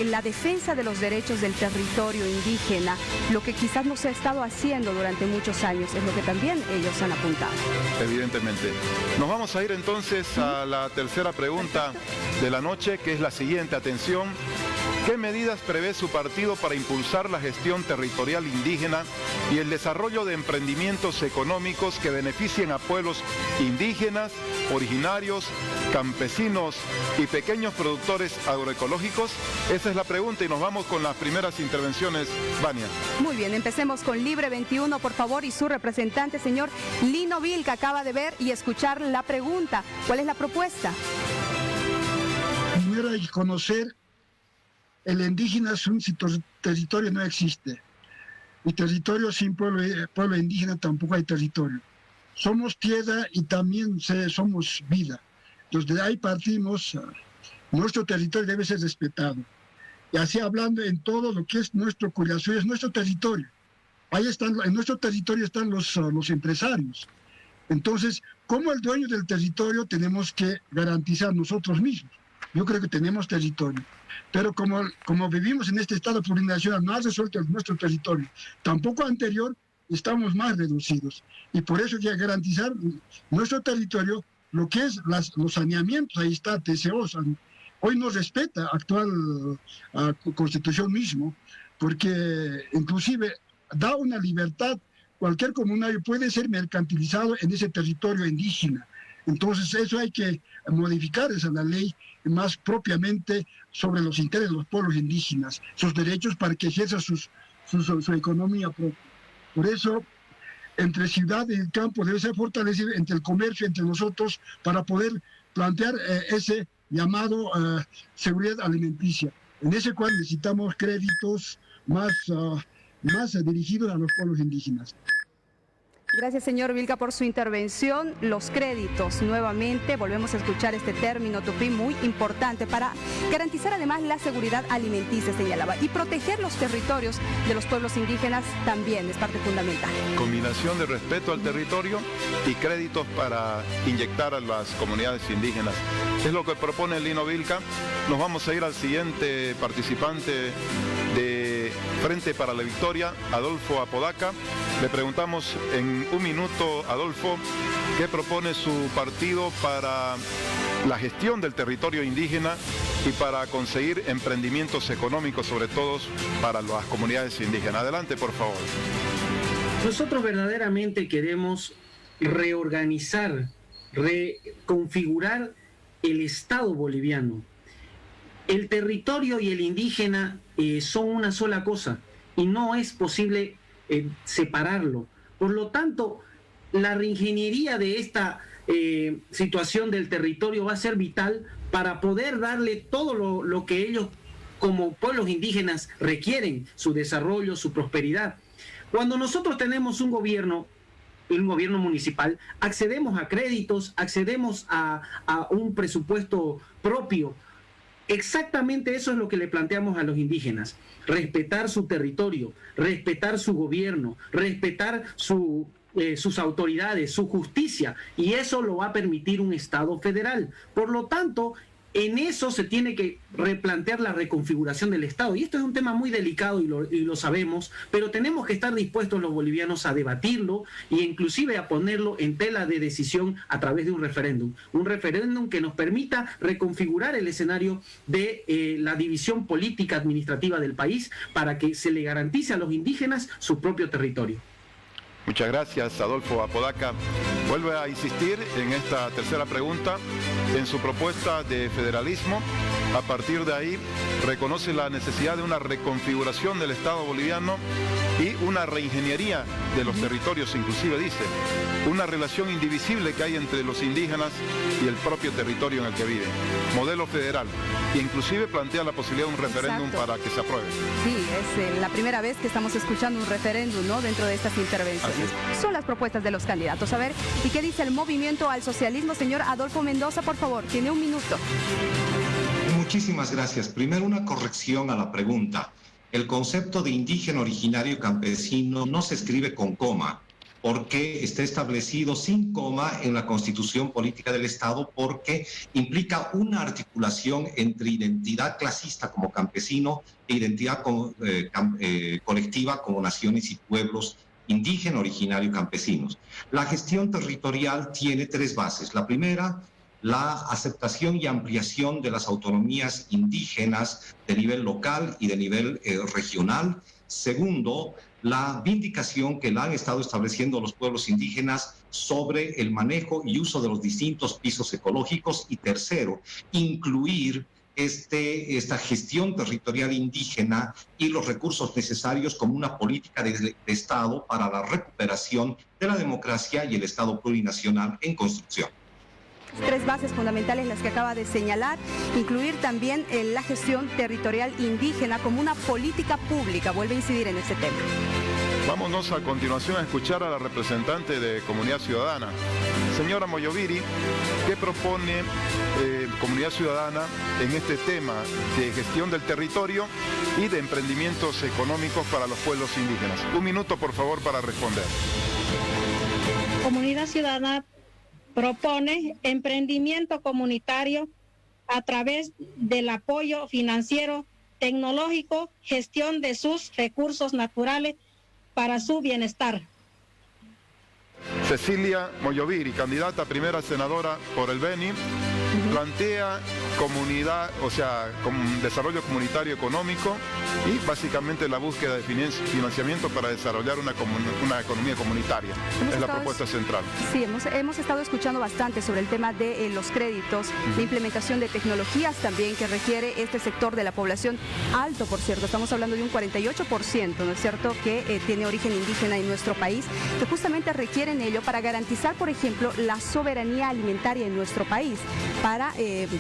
La defensa de los derechos del territorio indígena, lo que quizás no se ha estado haciendo durante muchos años, es lo que también ellos han apuntado. Evidentemente. Nos vamos a ir entonces a la tercera pregunta de la noche, que es la siguiente. Atención, ¿Qué medidas prevé su partido para impulsar la gestión territorial indígena y el desarrollo de emprendimientos económicos que beneficien a pueblos indígenas, originarios, campesinos y pequeños productores agroecológicos? Esa es la pregunta y nos vamos con las primeras intervenciones. Vania. Muy bien, empecemos con Libre 21, por favor, y su representante, señor Lino Vilca, acaba de ver y escuchar la pregunta. ¿Cuál es la propuesta? Primero hay que conocer, el indígena es un territorio, no existe. Y territorio sin pueblo indígena tampoco hay territorio. Somos tierra y también somos vida. Entonces de ahí partimos, nuestro territorio debe ser respetado. Y así hablando en todo lo que es nuestro corazón, es nuestro territorio. Ahí están, en nuestro territorio están los empresarios. Entonces, como el dueño del territorio tenemos que garantizar nosotros mismos. Yo creo que tenemos territorio. Pero como vivimos en este estado plurinacional, no ha resuelto nuestro territorio. Tampoco anterior, estamos más reducidos. Y por eso hay que garantizar nuestro territorio, lo que es los saneamientos. Ahí está TCO. Hoy no respeta actual constitución mismo, porque inclusive da una libertad. Cualquier comunario puede ser mercantilizado en ese territorio indígena. Entonces eso hay que modificar la ley más propiamente sobre los intereses de los pueblos indígenas, sus derechos para que ejerza su economía propia. Por eso, entre ciudad y el campo debe ser fortalecido, entre el comercio, entre nosotros, para poder plantear ese llamado seguridad alimenticia. En ese cual necesitamos créditos más dirigidos a los pueblos indígenas. Gracias, señor Vilca, por su intervención. Los créditos, nuevamente, volvemos a escuchar este término tupí muy importante para garantizar además la seguridad alimenticia, señalaba, y proteger los territorios de los pueblos indígenas también es parte fundamental. Combinación de respeto al territorio y créditos para inyectar a las comunidades indígenas. Es lo que propone Lino Vilca. Nos vamos a ir al siguiente participante de Frente para la Victoria, Adolfo Apodaca. Le preguntamos en un minuto, Adolfo, ¿qué propone su partido para la gestión del territorio indígena y para conseguir emprendimientos económicos, sobre todo para las comunidades indígenas? Adelante, por favor. Nosotros verdaderamente queremos reorganizar, reconfigurar el Estado boliviano. El territorio y el indígena son una sola cosa y no es posible separarlo. Por lo tanto, la reingeniería de esta situación del territorio va a ser vital para poder darle todo lo que ellos como pueblos indígenas requieren, su desarrollo, su prosperidad. Cuando nosotros tenemos un gobierno municipal, accedemos a créditos, accedemos a un presupuesto propio. Exactamente eso es lo que le planteamos a los indígenas: respetar su territorio, respetar su gobierno, respetar sus autoridades, su justicia, y eso lo va a permitir un Estado federal. Por lo tanto, en eso se tiene que replantear la reconfiguración del Estado. Y esto es un tema muy delicado y lo sabemos, pero tenemos que estar dispuestos los bolivianos a debatirlo e inclusive a ponerlo en tela de decisión a través de un referéndum. Un referéndum que nos permita reconfigurar el escenario de la división política administrativa del país para que se le garantice a los indígenas su propio territorio. Muchas gracias, Adolfo Apodaca. Vuelve a insistir en esta tercera pregunta, en su propuesta de federalismo. A partir de ahí, reconoce la necesidad de una reconfiguración del Estado boliviano y una reingeniería de los territorios, inclusive dice, una relación indivisible que hay entre los indígenas y el propio territorio en el que viven. Modelo federal. E inclusive plantea la posibilidad de un referéndum para que se apruebe. Sí, es la primera vez que estamos escuchando un referéndum, ¿no?, dentro de estas intervenciones. Son las propuestas de los candidatos. A ver, ¿y qué dice el Movimiento al Socialismo? Señor Adolfo Mendoza, por favor, tiene un minuto. Muchísimas gracias. Primero, una corrección a la pregunta. El concepto de indígena, originario y campesino no se escribe con coma, porque está establecido sin coma en la Constitución Política del Estado, porque implica una articulación entre identidad clasista como campesino e identidad colectiva como naciones y pueblos indígena, originario y campesinos. La gestión territorial tiene tres bases. La primera, la aceptación y ampliación de las autonomías indígenas de nivel local y de nivel regional. Segundo, la vindicación que la han estado estableciendo los pueblos indígenas sobre el manejo y uso de los distintos pisos ecológicos. Y tercero, incluir esta gestión territorial indígena y los recursos necesarios como una política de Estado para la recuperación de la democracia y el Estado plurinacional en construcción. 3 bases fundamentales las que acaba de señalar, incluir también la gestión territorial indígena como una política pública. Vuelve a incidir en ese tema. Vámonos a continuación a escuchar a la representante de Comunidad Ciudadana. Señora Moyoviri, ¿qué propone Comunidad Ciudadana en este tema de gestión del territorio y de emprendimientos económicos para los pueblos indígenas? 1 minuto, por favor, para responder. Comunidad Ciudadana propone emprendimiento comunitario a través del apoyo financiero, tecnológico, gestión de sus recursos naturales para su bienestar. Cecilia Moyoviri, candidata a primera senadora por el Beni, plantea comunidad, o sea, desarrollo comunitario económico y básicamente la búsqueda de financiamiento para desarrollar una economía comunitaria. Es la propuesta central. Sí, hemos estado escuchando bastante sobre el tema de los créditos, la implementación de tecnologías también que requiere este sector de la población, alto por cierto, estamos hablando de un 48%, ¿no es cierto?, que tiene origen indígena en nuestro país, que justamente requieren ello para garantizar, por ejemplo, la soberanía alimentaria en nuestro país, para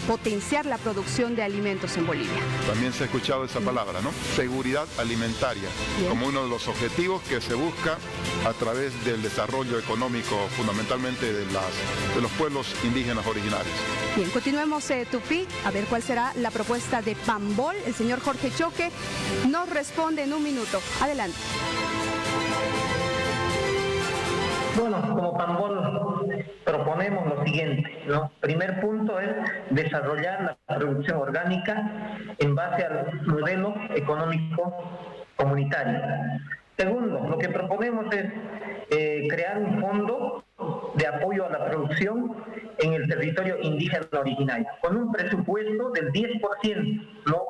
potenciar la producción de alimentos en Bolivia. También se ha escuchado esa palabra, ¿no? Seguridad alimentaria, como uno de los objetivos que se busca a través del desarrollo económico, fundamentalmente de los pueblos indígenas originarios. Bien, continuemos, Tupí, a ver cuál será la propuesta de Pambol. El señor Jorge Choque nos responde en 1 minuto. Adelante. Bueno, como Pambol proponemos lo siguiente, ¿no? Primer punto es desarrollar la producción orgánica en base al modelo económico comunitario. Segundo, lo que proponemos es crear un fondo de apoyo a la producción en el territorio indígena originario, con un presupuesto del 10%, ¿no?,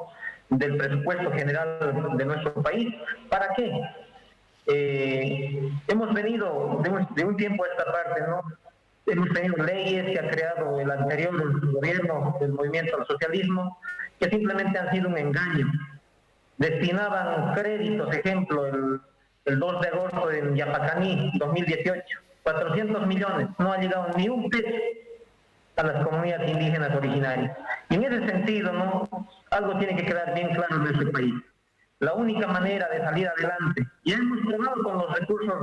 del presupuesto general de nuestro país. ¿Para qué? Hemos venido de un tiempo a esta parte, ¿no? Hemos tenido leyes que ha creado el anterior gobierno del movimiento al socialismo, que simplemente han sido un engaño. Destinaban créditos, ejemplo, el 2 de agosto en Yapacaní, 2018, 400 millones, no ha llegado ni un peso a las comunidades indígenas originarias. Y en ese sentido, ¿no?, algo tiene que quedar bien claro en nuestro país. La única manera de salir adelante, y hemos probado con los recursos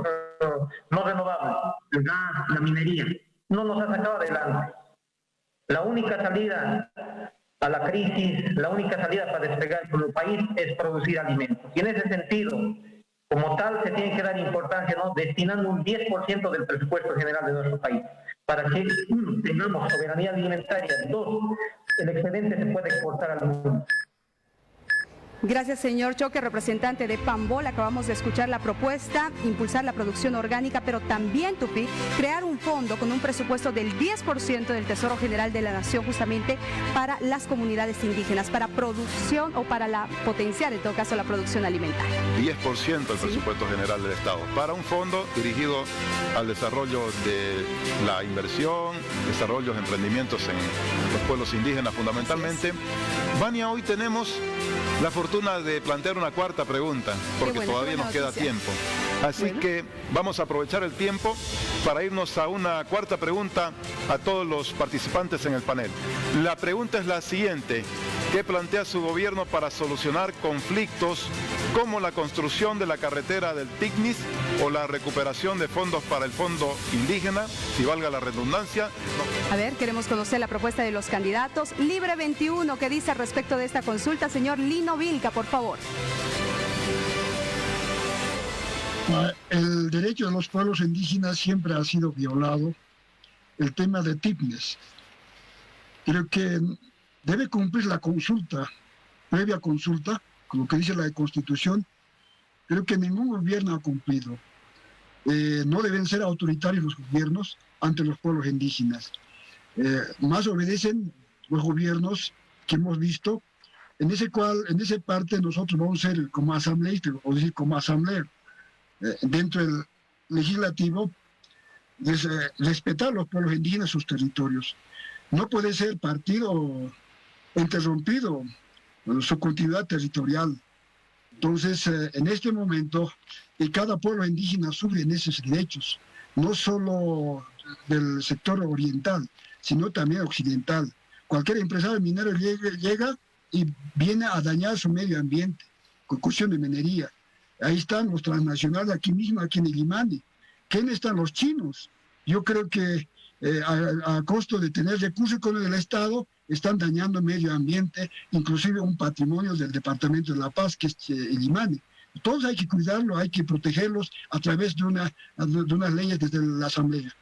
no renovables, el gas, la minería, no nos ha sacado adelante. La única salida a la crisis, la única salida para despegar como país es producir alimentos. Y en ese sentido, como tal, se tiene que dar importancia, ¿no?, destinando un 10% del presupuesto general de nuestro país, para que, 1, tengamos soberanía alimentaria, 2, el excedente se pueda exportar al mundo. Gracias, señor Choque, representante de Pambol. Acabamos de escuchar la propuesta, impulsar la producción orgánica, pero también, Tupí, crear un fondo con un presupuesto del 10% del Tesoro General de la Nación justamente para las comunidades indígenas, para producción o para potenciar, en todo caso, la producción alimentaria. 10% del presupuesto general del Estado, para un fondo dirigido al desarrollo de la inversión, desarrollo de emprendimientos en los pueblos indígenas fundamentalmente. Vania, hoy tenemos la fortuna de plantear una 4ª pregunta, porque todavía nos queda tiempo. Así que vamos a aprovechar el tiempo para irnos a una 4ª pregunta a todos los participantes en el panel. La pregunta es la siguiente: ¿qué plantea su gobierno para solucionar conflictos como la construcción de la carretera del Tignis o la recuperación de fondos para el fondo indígena, si valga la redundancia? A ver, queremos conocer la propuesta de los candidatos. Libre 21, ¿qué dice al respecto de esta consulta? Señor Lino Vilca, por favor. El derecho de los pueblos indígenas siempre ha sido violado. El tema de Tignis. Creo que debe cumplir la consulta, previa consulta, con lo que dice la Constitución. Creo que ningún gobierno ha cumplido. No deben ser autoritarios los gobiernos ante los pueblos indígenas. más obedecen los gobiernos que hemos visto, en esa parte nosotros vamos a ser como asambleístas, o decir como asamblea, dentro del legislativo, respetar a los pueblos indígenas sus territorios. No puede ser partido interrumpido su continuidad territorial. Entonces, en este momento, cada pueblo indígena sufre en esos derechos, no solo del sector oriental, sino también occidental. Cualquier empresario minero llega y viene a dañar su medio ambiente con cuestión de minería. Ahí están los transnacionales, aquí mismo, aquí en el Illimani. ¿Quiénes están los chinos? Yo creo que a costo de tener recursos con el Estado, están dañando el medio ambiente, inclusive un patrimonio del Departamento de La Paz, que es el Illimani. Todos hay que cuidarlo, hay que protegerlos a través de unas leyes desde la Asamblea.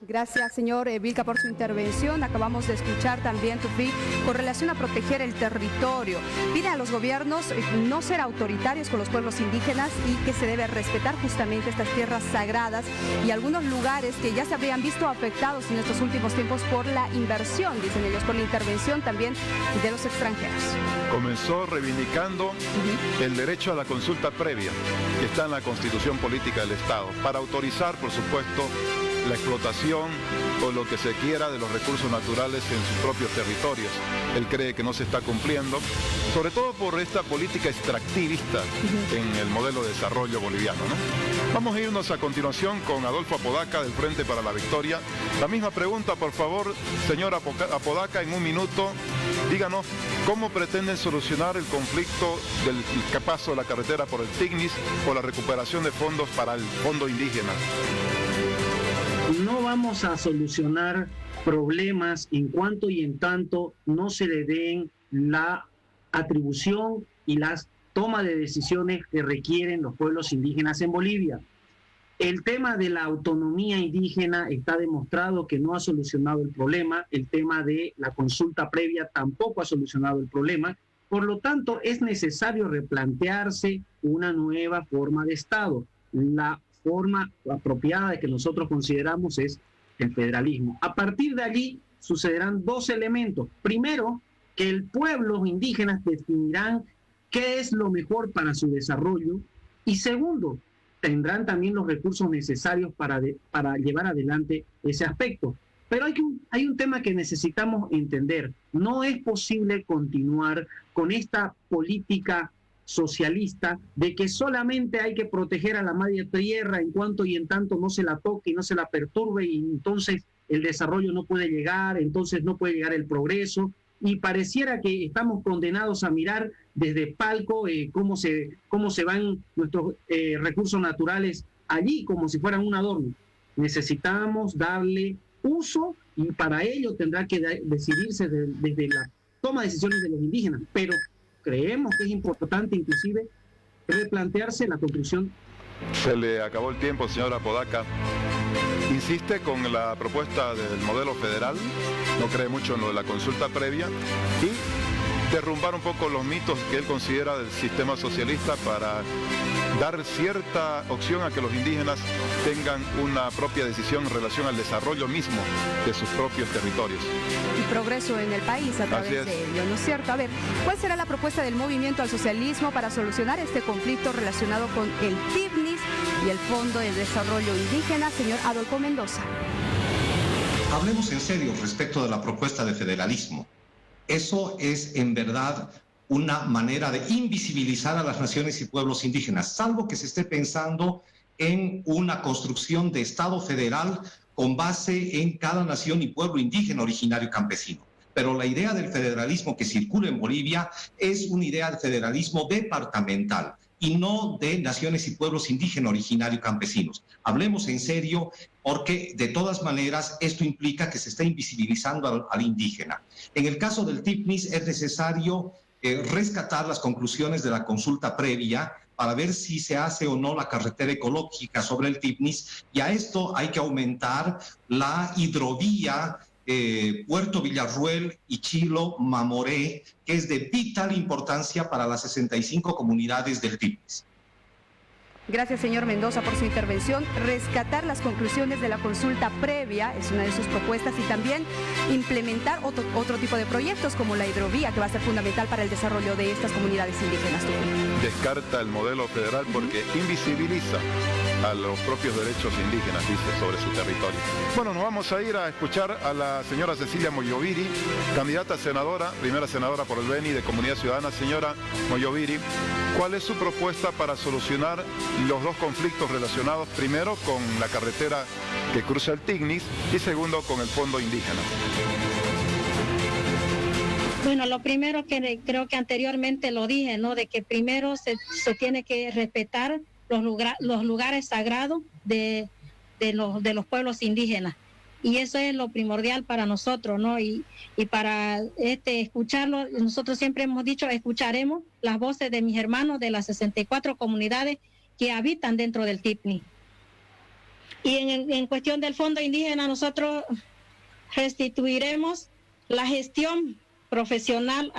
Gracias, señor Vilca, por su intervención. Acabamos de escuchar también, Tufik, con relación a proteger el territorio. Pide a los gobiernos no ser autoritarios con los pueblos indígenas y que se debe respetar justamente estas tierras sagradas y algunos lugares que ya se habrían visto afectados en estos últimos tiempos por la inversión, dicen ellos, por la intervención también de los extranjeros. Comenzó reivindicando el derecho a la consulta previa que está en la Constitución Política del Estado para autorizar, por supuesto, la explotación o lo que se quiera de los recursos naturales en sus propios territorios. Él cree que no se está cumpliendo, sobre todo por esta política extractivista en el modelo de desarrollo boliviano, ¿no? Vamos a irnos a continuación con Adolfo Apodaca del Frente para la Victoria. La misma pregunta, por favor, señor Apodaca, en un minuto. Díganos, ¿cómo pretenden solucionar el conflicto del paso de la carretera por el Tignis o la recuperación de fondos para el Fondo Indígena? No vamos a solucionar problemas en cuanto y en tanto no se le den la atribución y las tomas de decisiones que requieren los pueblos indígenas en Bolivia. El tema de la autonomía indígena está demostrado que no ha solucionado el problema. El tema de la consulta previa tampoco ha solucionado el problema. Por lo tanto, es necesario replantearse una nueva forma de Estado. La forma apropiada que nosotros consideramos es el federalismo. A partir de allí sucederán dos elementos. Primero, que el pueblo indígena definirán qué es lo mejor para su desarrollo. Y segundo, tendrán también los recursos necesarios para llevar adelante ese aspecto. Pero hay un tema que necesitamos entender. No es posible continuar con esta política socialista de que solamente hay que proteger a la madre tierra en cuanto y en tanto no se la toque y no se la perturbe, y entonces el desarrollo no puede llegar, entonces no puede llegar el progreso, y pareciera que estamos condenados a mirar desde palco cómo se van nuestros recursos naturales allí como si fueran un adorno. Necesitamos darle uso y para ello tendrá que decidirse desde la toma de decisiones de los indígenas, pero creemos que es importante inclusive replantearse la construcción. Se le acabó el tiempo, señora Apodaca. Insiste con la propuesta del modelo federal, no cree mucho en lo de la consulta previa, y derrumbar un poco los mitos que él considera del sistema socialista para dar cierta opción a que los indígenas tengan una propia decisión en relación al desarrollo mismo de sus propios territorios. Y progreso en el país a través de ello, ¿no es cierto? A ver, ¿cuál será la propuesta del movimiento al socialismo para solucionar este conflicto relacionado con el TIBNIS y el Fondo de Desarrollo Indígena? Señor Adolfo Mendoza. Hablemos en serio respecto de la propuesta de federalismo. Eso es en verdad una manera de invisibilizar a las naciones y pueblos indígenas, salvo que se esté pensando en una construcción de Estado federal con base en cada nación y pueblo indígena, originario y campesino. Pero la idea del federalismo que circula en Bolivia es una idea de federalismo departamental y no de naciones y pueblos indígenas, originarios y campesinos. Hablemos en serio, porque de todas maneras esto implica que se está invisibilizando al indígena. En el caso del TIBNIS es necesario rescatar las conclusiones de la consulta previa para ver si se hace o no la carretera ecológica sobre el TIBNIS, y a esto hay que aumentar la hidrovía Puerto Villarruel y Chilo Mamoré, que es de vital importancia para las 65 comunidades del TIBNIS. Gracias, señor Mendoza, por su intervención. Rescatar las conclusiones de la consulta previa es una de sus propuestas y también implementar otro tipo de proyectos como la hidrovía, que va a ser fundamental para el desarrollo de estas comunidades indígenas. Descarta el modelo federal porque invisibiliza a los propios derechos indígenas, dice, sobre su territorio. Bueno, nos vamos a ir a escuchar a la señora Cecilia Moyoviri, candidata a senadora, primera senadora por el Beni de Comunidad Ciudadana. Señora Moyoviri, ¿cuál es su propuesta para solucionar los dos conflictos relacionados, primero con la carretera que cruza el Tignis y segundo con el fondo indígena? Bueno, lo primero que creo que anteriormente lo dije, ¿no? De que primero se tiene que respetar los lugares sagrados de los pueblos indígenas. Y eso es lo primordial para nosotros, ¿no? Y para escucharlo, nosotros siempre hemos dicho, escucharemos las voces de mis hermanos de las 64 comunidades que habitan dentro del TIPNI. Y en cuestión del fondo indígena, nosotros restituiremos la gestión profesional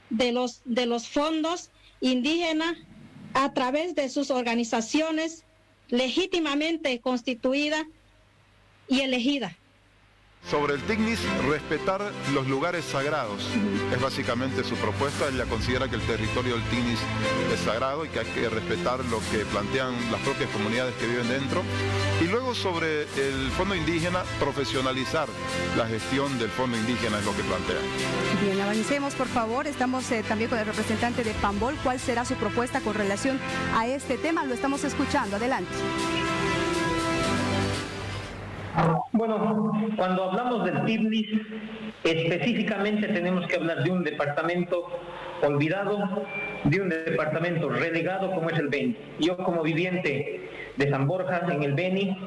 de los fondos indígenas a través de sus organizaciones legítimamente constituidas y elegidas. Sobre el Tignis, respetar los lugares sagrados. Es básicamente su propuesta. Ella considera que el territorio del Tignis es sagrado y que hay que respetar lo que plantean las propias comunidades que viven dentro. Y luego sobre el fondo indígena, profesionalizar la gestión del fondo indígena es lo que plantea. Bien, avancemos por favor. Estamos también con el representante de Pambol. ¿Cuál será su propuesta con relación a este tema? Lo estamos escuchando. Adelante. Bueno, cuando hablamos del TIPNIS, específicamente tenemos que hablar de un departamento olvidado, de un departamento relegado como es el Beni. Yo como viviente de San Borja, en el Beni,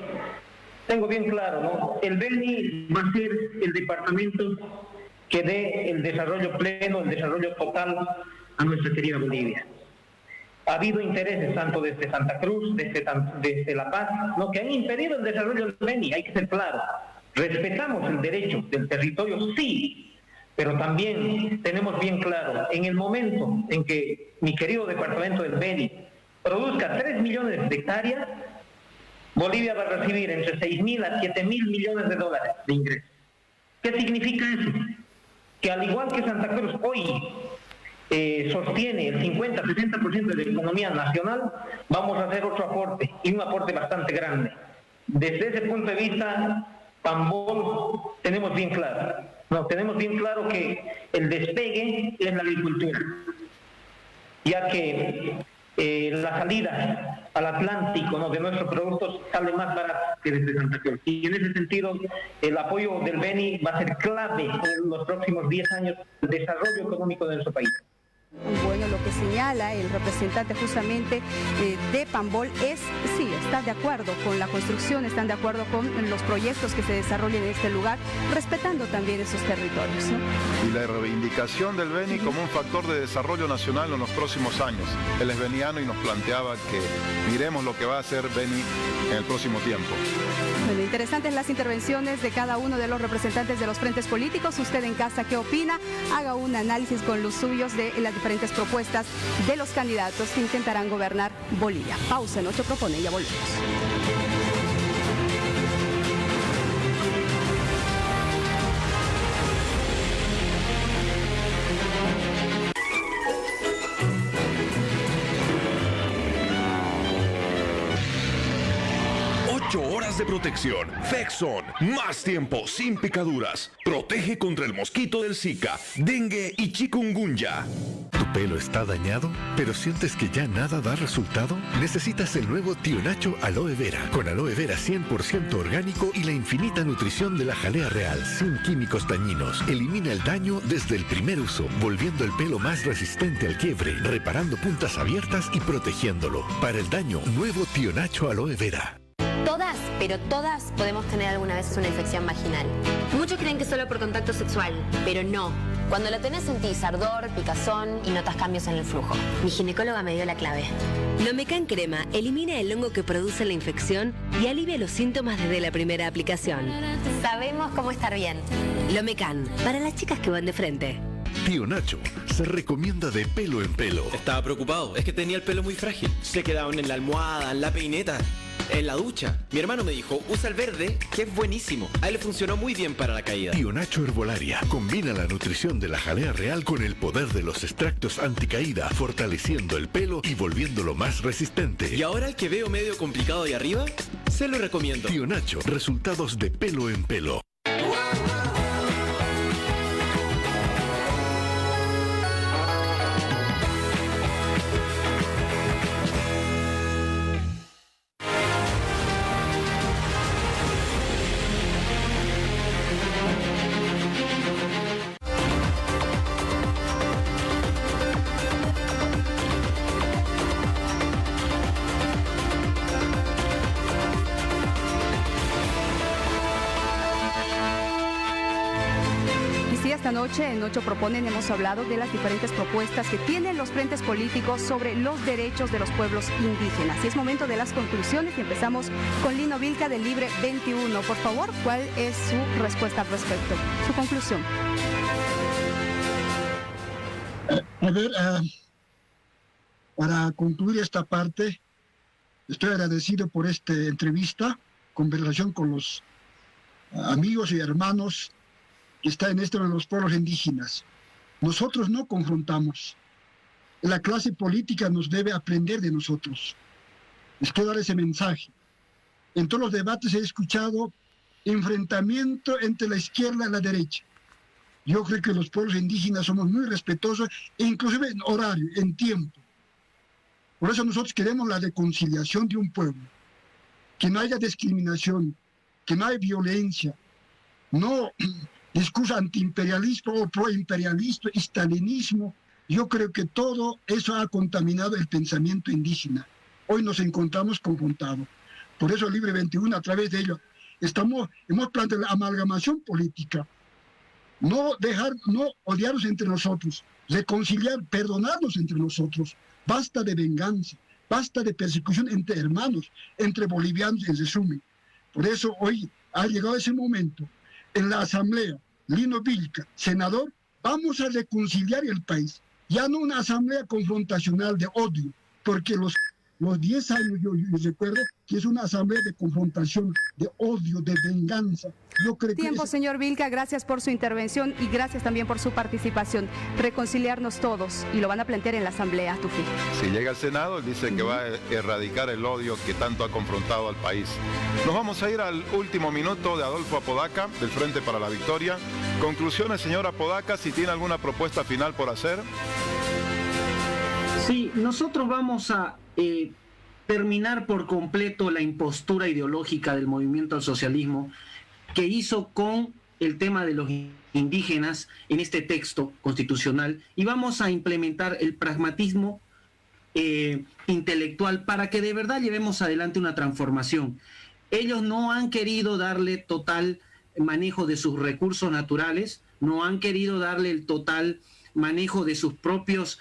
tengo bien claro, ¿no? El Beni va a ser el departamento que dé el desarrollo pleno, el desarrollo total a nuestra querida Bolivia. Ha habido intereses tanto desde Santa Cruz, desde La Paz, ¿no? Que han impedido el desarrollo del Beni, hay que ser claro. Respetamos el derecho del territorio, sí, pero también tenemos bien claro, en el momento en que mi querido departamento del Beni produzca 3 millones de hectáreas, Bolivia va a recibir entre 6.000 a 7.000 millones de dólares de ingresos. ¿Qué significa eso? Que al igual que Santa Cruz hoy sostiene el 50-70% de la economía nacional, vamos a hacer otro aporte, y un aporte bastante grande. Desde ese punto de vista, Pambol tenemos bien claro que el despegue es la agricultura, ya que la salida al Atlántico, ¿no?, de nuestros productos sale más barato que desde Santa Cruz. Y en ese sentido, el apoyo del Beni va a ser clave en los próximos 10 años del desarrollo económico de nuestro país. Bueno, lo que señala el representante justamente de Pambol es, sí, están de acuerdo con la construcción, están de acuerdo con los proyectos que se desarrollen en este lugar, respetando también esos territorios, ¿no? Y la reivindicación del Beni como un factor de desarrollo nacional en los próximos años. Él es beniano y nos planteaba que miremos lo que va a hacer Beni en el próximo tiempo. Bueno, interesantes las intervenciones de cada uno de los representantes de los frentes políticos. Usted en casa, ¿qué opina? Haga un análisis con los suyos de las diferentes propuestas de los candidatos que intentarán gobernar Bolivia. Pausa en 8 propone, ya volvemos. Horas de protección. Fexon. Más tiempo sin picaduras. Protege contra el mosquito del Zika, dengue y chikungunya. ¿Tu pelo está dañado, pero sientes que ya nada da resultado? Necesitas el nuevo Tío Nacho Aloe Vera. Con aloe vera 100% orgánico y la infinita nutrición de la jalea real, sin químicos dañinos. Elimina el daño desde el primer uso, volviendo el pelo más resistente al quiebre, reparando puntas abiertas y protegiéndolo. Para el daño, nuevo Tío Nacho Aloe Vera. Todas, pero todas podemos tener alguna vez una infección vaginal. Muchos creen que solo por contacto sexual, pero no. Cuando lo tenés sentís ardor, picazón y notas cambios en el flujo. Mi ginecóloga me dio la clave. Lomecan Crema elimina el hongo que produce la infección y alivia los síntomas desde la primera aplicación. Sabemos cómo estar bien. Lomecan, para las chicas que van de frente. Tío Nacho se recomienda de pelo en pelo. Estaba preocupado, es que tenía el pelo muy frágil. Se quedaban en la almohada, en la peineta, en la ducha. Mi hermano me dijo, usa el verde, que es buenísimo. A él le funcionó muy bien para la caída. Tío Nacho Herbolaria combina la nutrición de la jalea real con el poder de los extractos anticaída, fortaleciendo el pelo y volviéndolo más resistente. Y ahora el que veo medio complicado de arriba, se lo recomiendo. Tío Nacho, resultados de pelo en pelo. Esta noche en Ocho Proponen hemos hablado de las diferentes propuestas que tienen los frentes políticos sobre los derechos de los pueblos indígenas. Y es momento de las conclusiones y empezamos con Lino Vilca del Libre 21. Por favor, ¿cuál es su respuesta al respecto? Su conclusión. A ver, para concluir esta parte, estoy agradecido por esta entrevista, conversación con los amigos y hermanos que está en esto de los pueblos indígenas. Nosotros no confrontamos. La clase política nos debe aprender de nosotros. Les quiero dar ese mensaje. En todos los debates he escuchado enfrentamiento entre la izquierda y la derecha. Yo creo que los pueblos indígenas somos muy respetuosos, inclusive en horario, en tiempo. Por eso nosotros queremos la reconciliación de un pueblo. Que no haya discriminación, que no haya violencia, no discurso antiimperialismo o proimperialismo, stalinismo. Yo creo que todo eso ha contaminado el pensamiento indígena. Hoy nos encontramos confrontados. Por eso Libre 21, a través de ello, hemos planteado la amalgamación política. No odiarnos entre nosotros, reconciliar, perdonarnos entre nosotros. Basta de venganza, basta de persecución entre hermanos, entre bolivianos, en resumen. Por eso hoy ha llegado ese momento. En la asamblea, Lino Vilca, senador, vamos a reconciliar el país. Ya no una asamblea confrontacional de odio, porque los 10 años yo recuerdo que es una asamblea de confrontación, de odio, de venganza. Yo creo que señor Vilca, gracias por su intervención y gracias también por su participación. Reconciliarnos todos y lo van a plantear en la asamblea, Tufi. Si llega al Senado, él dice que va a erradicar el odio que tanto ha confrontado al país. Nos vamos a ir al último minuto de Adolfo Apodaca, del Frente para la Victoria. Conclusiones, señor Apodaca, si tiene alguna propuesta final por hacer. Sí, nosotros vamos a terminar por completo la impostura ideológica del movimiento al socialismo que hizo con el tema de los indígenas en este texto constitucional y vamos a implementar el pragmatismo intelectual para que de verdad llevemos adelante una transformación. Ellos no han querido darle total manejo de sus recursos naturales, no han querido darle el total manejo de sus propios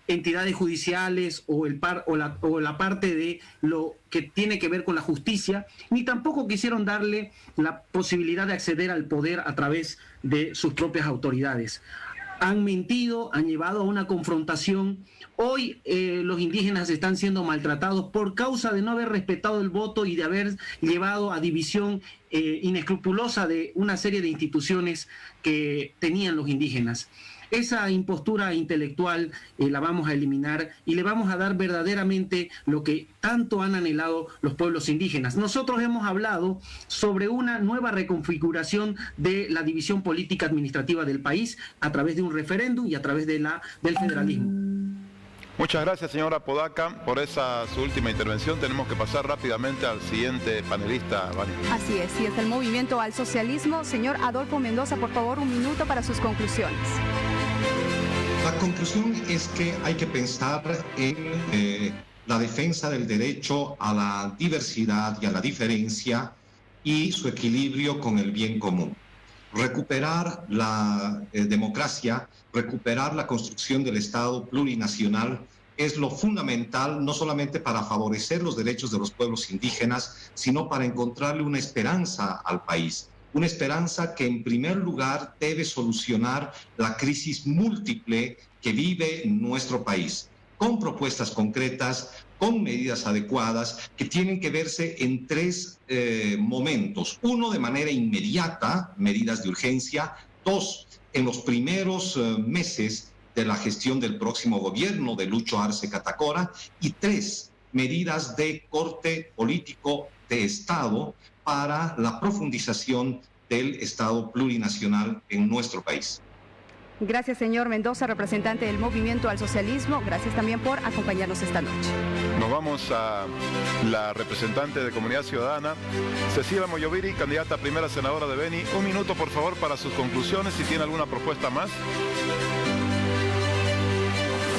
entidades judiciales o la parte de lo que tiene que ver con la justicia, ni tampoco quisieron darle la posibilidad de acceder al poder a través de sus propias autoridades. Han mentido, han llevado a una confrontación. Hoy los indígenas están siendo maltratados por causa de no haber respetado el voto y de haber llevado a división inescrupulosa de una serie de instituciones que tenían los indígenas. Esa impostura intelectual la vamos a eliminar y le vamos a dar verdaderamente lo que tanto han anhelado los pueblos indígenas. Nosotros hemos hablado sobre una nueva reconfiguración de la división política administrativa del país a través de un referéndum y a través del federalismo. Muchas gracias, señora Apodaca, por su última intervención. Tenemos que pasar rápidamente al siguiente panelista, Vania. Así es, y es el movimiento al socialismo. Señor Adolfo Mendoza, por favor, un minuto para sus conclusiones. La conclusión es que hay que pensar en la defensa del derecho a la diversidad y a la diferencia y su equilibrio con el bien común. Recuperar la democracia, recuperar la construcción del Estado plurinacional es lo fundamental, no solamente para favorecer los derechos de los pueblos indígenas, sino para encontrarle una esperanza al país. una esperanza que en primer lugar debe solucionar la crisis múltiple que vive nuestro país, con propuestas concretas, con medidas adecuadas que tienen que verse en tres momentos. Uno, de manera inmediata, medidas de urgencia. Dos, en los primeros meses de la gestión del próximo gobierno de Lucho Arce Catacora. Y tres, medidas de corte político de Estado para la profundización del Estado plurinacional en nuestro país. Gracias, señor Mendoza, representante del Movimiento al Socialismo. Gracias también por acompañarnos esta noche. Nos vamos a la representante de Comunidad Ciudadana, Cecilia Moyoviri, candidata a primera senadora de Beni. Un minuto, por favor, para sus conclusiones, si tiene alguna propuesta más.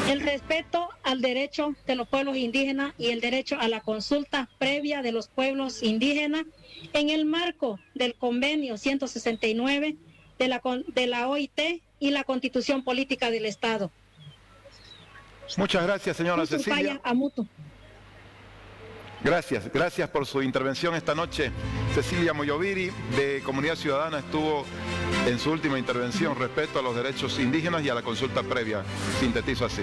El respeto al derecho de los pueblos indígenas y el derecho a la consulta previa de los pueblos indígenas en el marco del convenio 169 de la OIT y la Constitución Política del Estado. Muchas gracias, señora Cecilia. Gracias por su intervención esta noche. Cecilia Moyoviri, de Comunidad Ciudadana, estuvo en su última intervención respecto a los derechos indígenas y a la consulta previa. Sintetizo así.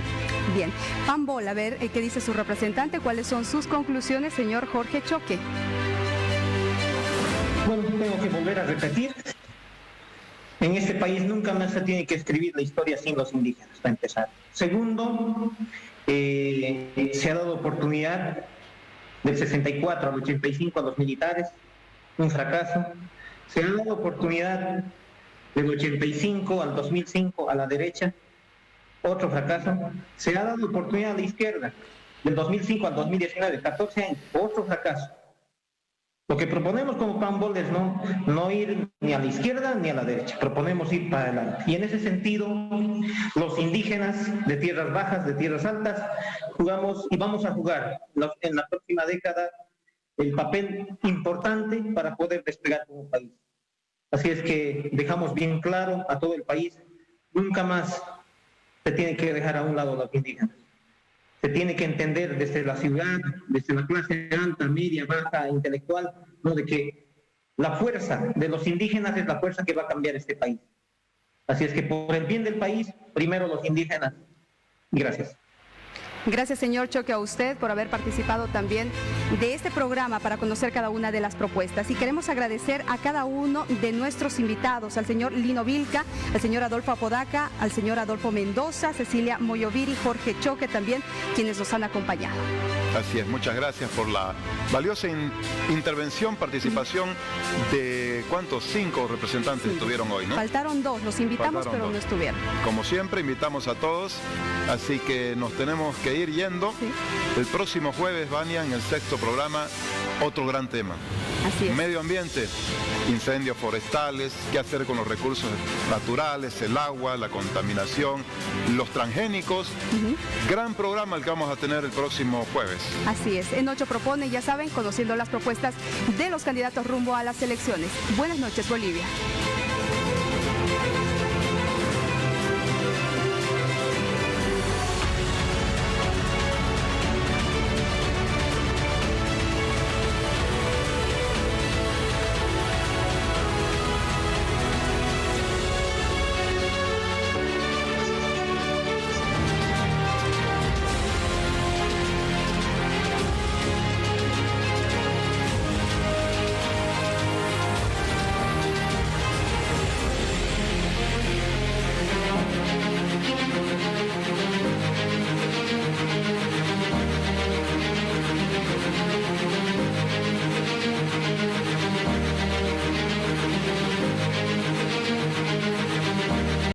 Bien. Pambol, a ver qué dice su representante, cuáles son sus conclusiones, señor Jorge Choque. Bueno, tengo que volver a repetir. En este país nunca más se tiene que escribir la historia sin los indígenas, para empezar. Segundo, se ha dado oportunidad del 64 al 85 a los militares, un fracaso. Se ha dado oportunidad del 85 al 2005 a la derecha, otro fracaso. Se ha dado oportunidad a la izquierda, del 2005 al 2019, 14 años, otro fracaso. Lo que proponemos como Pambol es no ir ni a la izquierda ni a la derecha, proponemos ir para adelante. Y en ese sentido, los indígenas de tierras bajas, de tierras altas, jugamos y vamos a jugar en la próxima década el papel importante para poder despegar como país. Así es que dejamos bien claro a todo el país, nunca más se tiene que dejar a un lado a los indígenas. Se tiene que entender desde la ciudad, desde la clase alta, media, baja, intelectual, ¿no? De que la fuerza de los indígenas es la fuerza que va a cambiar este país. Así es que por el bien del país, primero los indígenas. Gracias. Gracias, señor Choque, a usted por haber participado también de este programa para conocer cada una de las propuestas. Y queremos agradecer a cada uno de nuestros invitados, al señor Lino Vilca, al señor Adolfo Apodaca, al señor Adolfo Mendoza, Cecilia Moyoviri, Jorge Choque también, quienes nos han acompañado. Así es, muchas gracias por la valiosa intervención, participación de ¿cuántos? 5 representantes estuvieron hoy, ¿no? Faltaron 2, los invitamos, pero no estuvieron. Como siempre, invitamos a todos, así que nos tenemos que ir yendo. Sí. El próximo jueves, Vania, en el 6º programa, otro gran tema. Así es. Medio ambiente, incendios forestales, qué hacer con los recursos naturales, el agua, la contaminación, los transgénicos. Gran programa el que vamos a tener el próximo jueves. Así es, en 8 propone, ya saben, conociendo las propuestas de los candidatos rumbo a las elecciones. Buenas noches, Bolivia.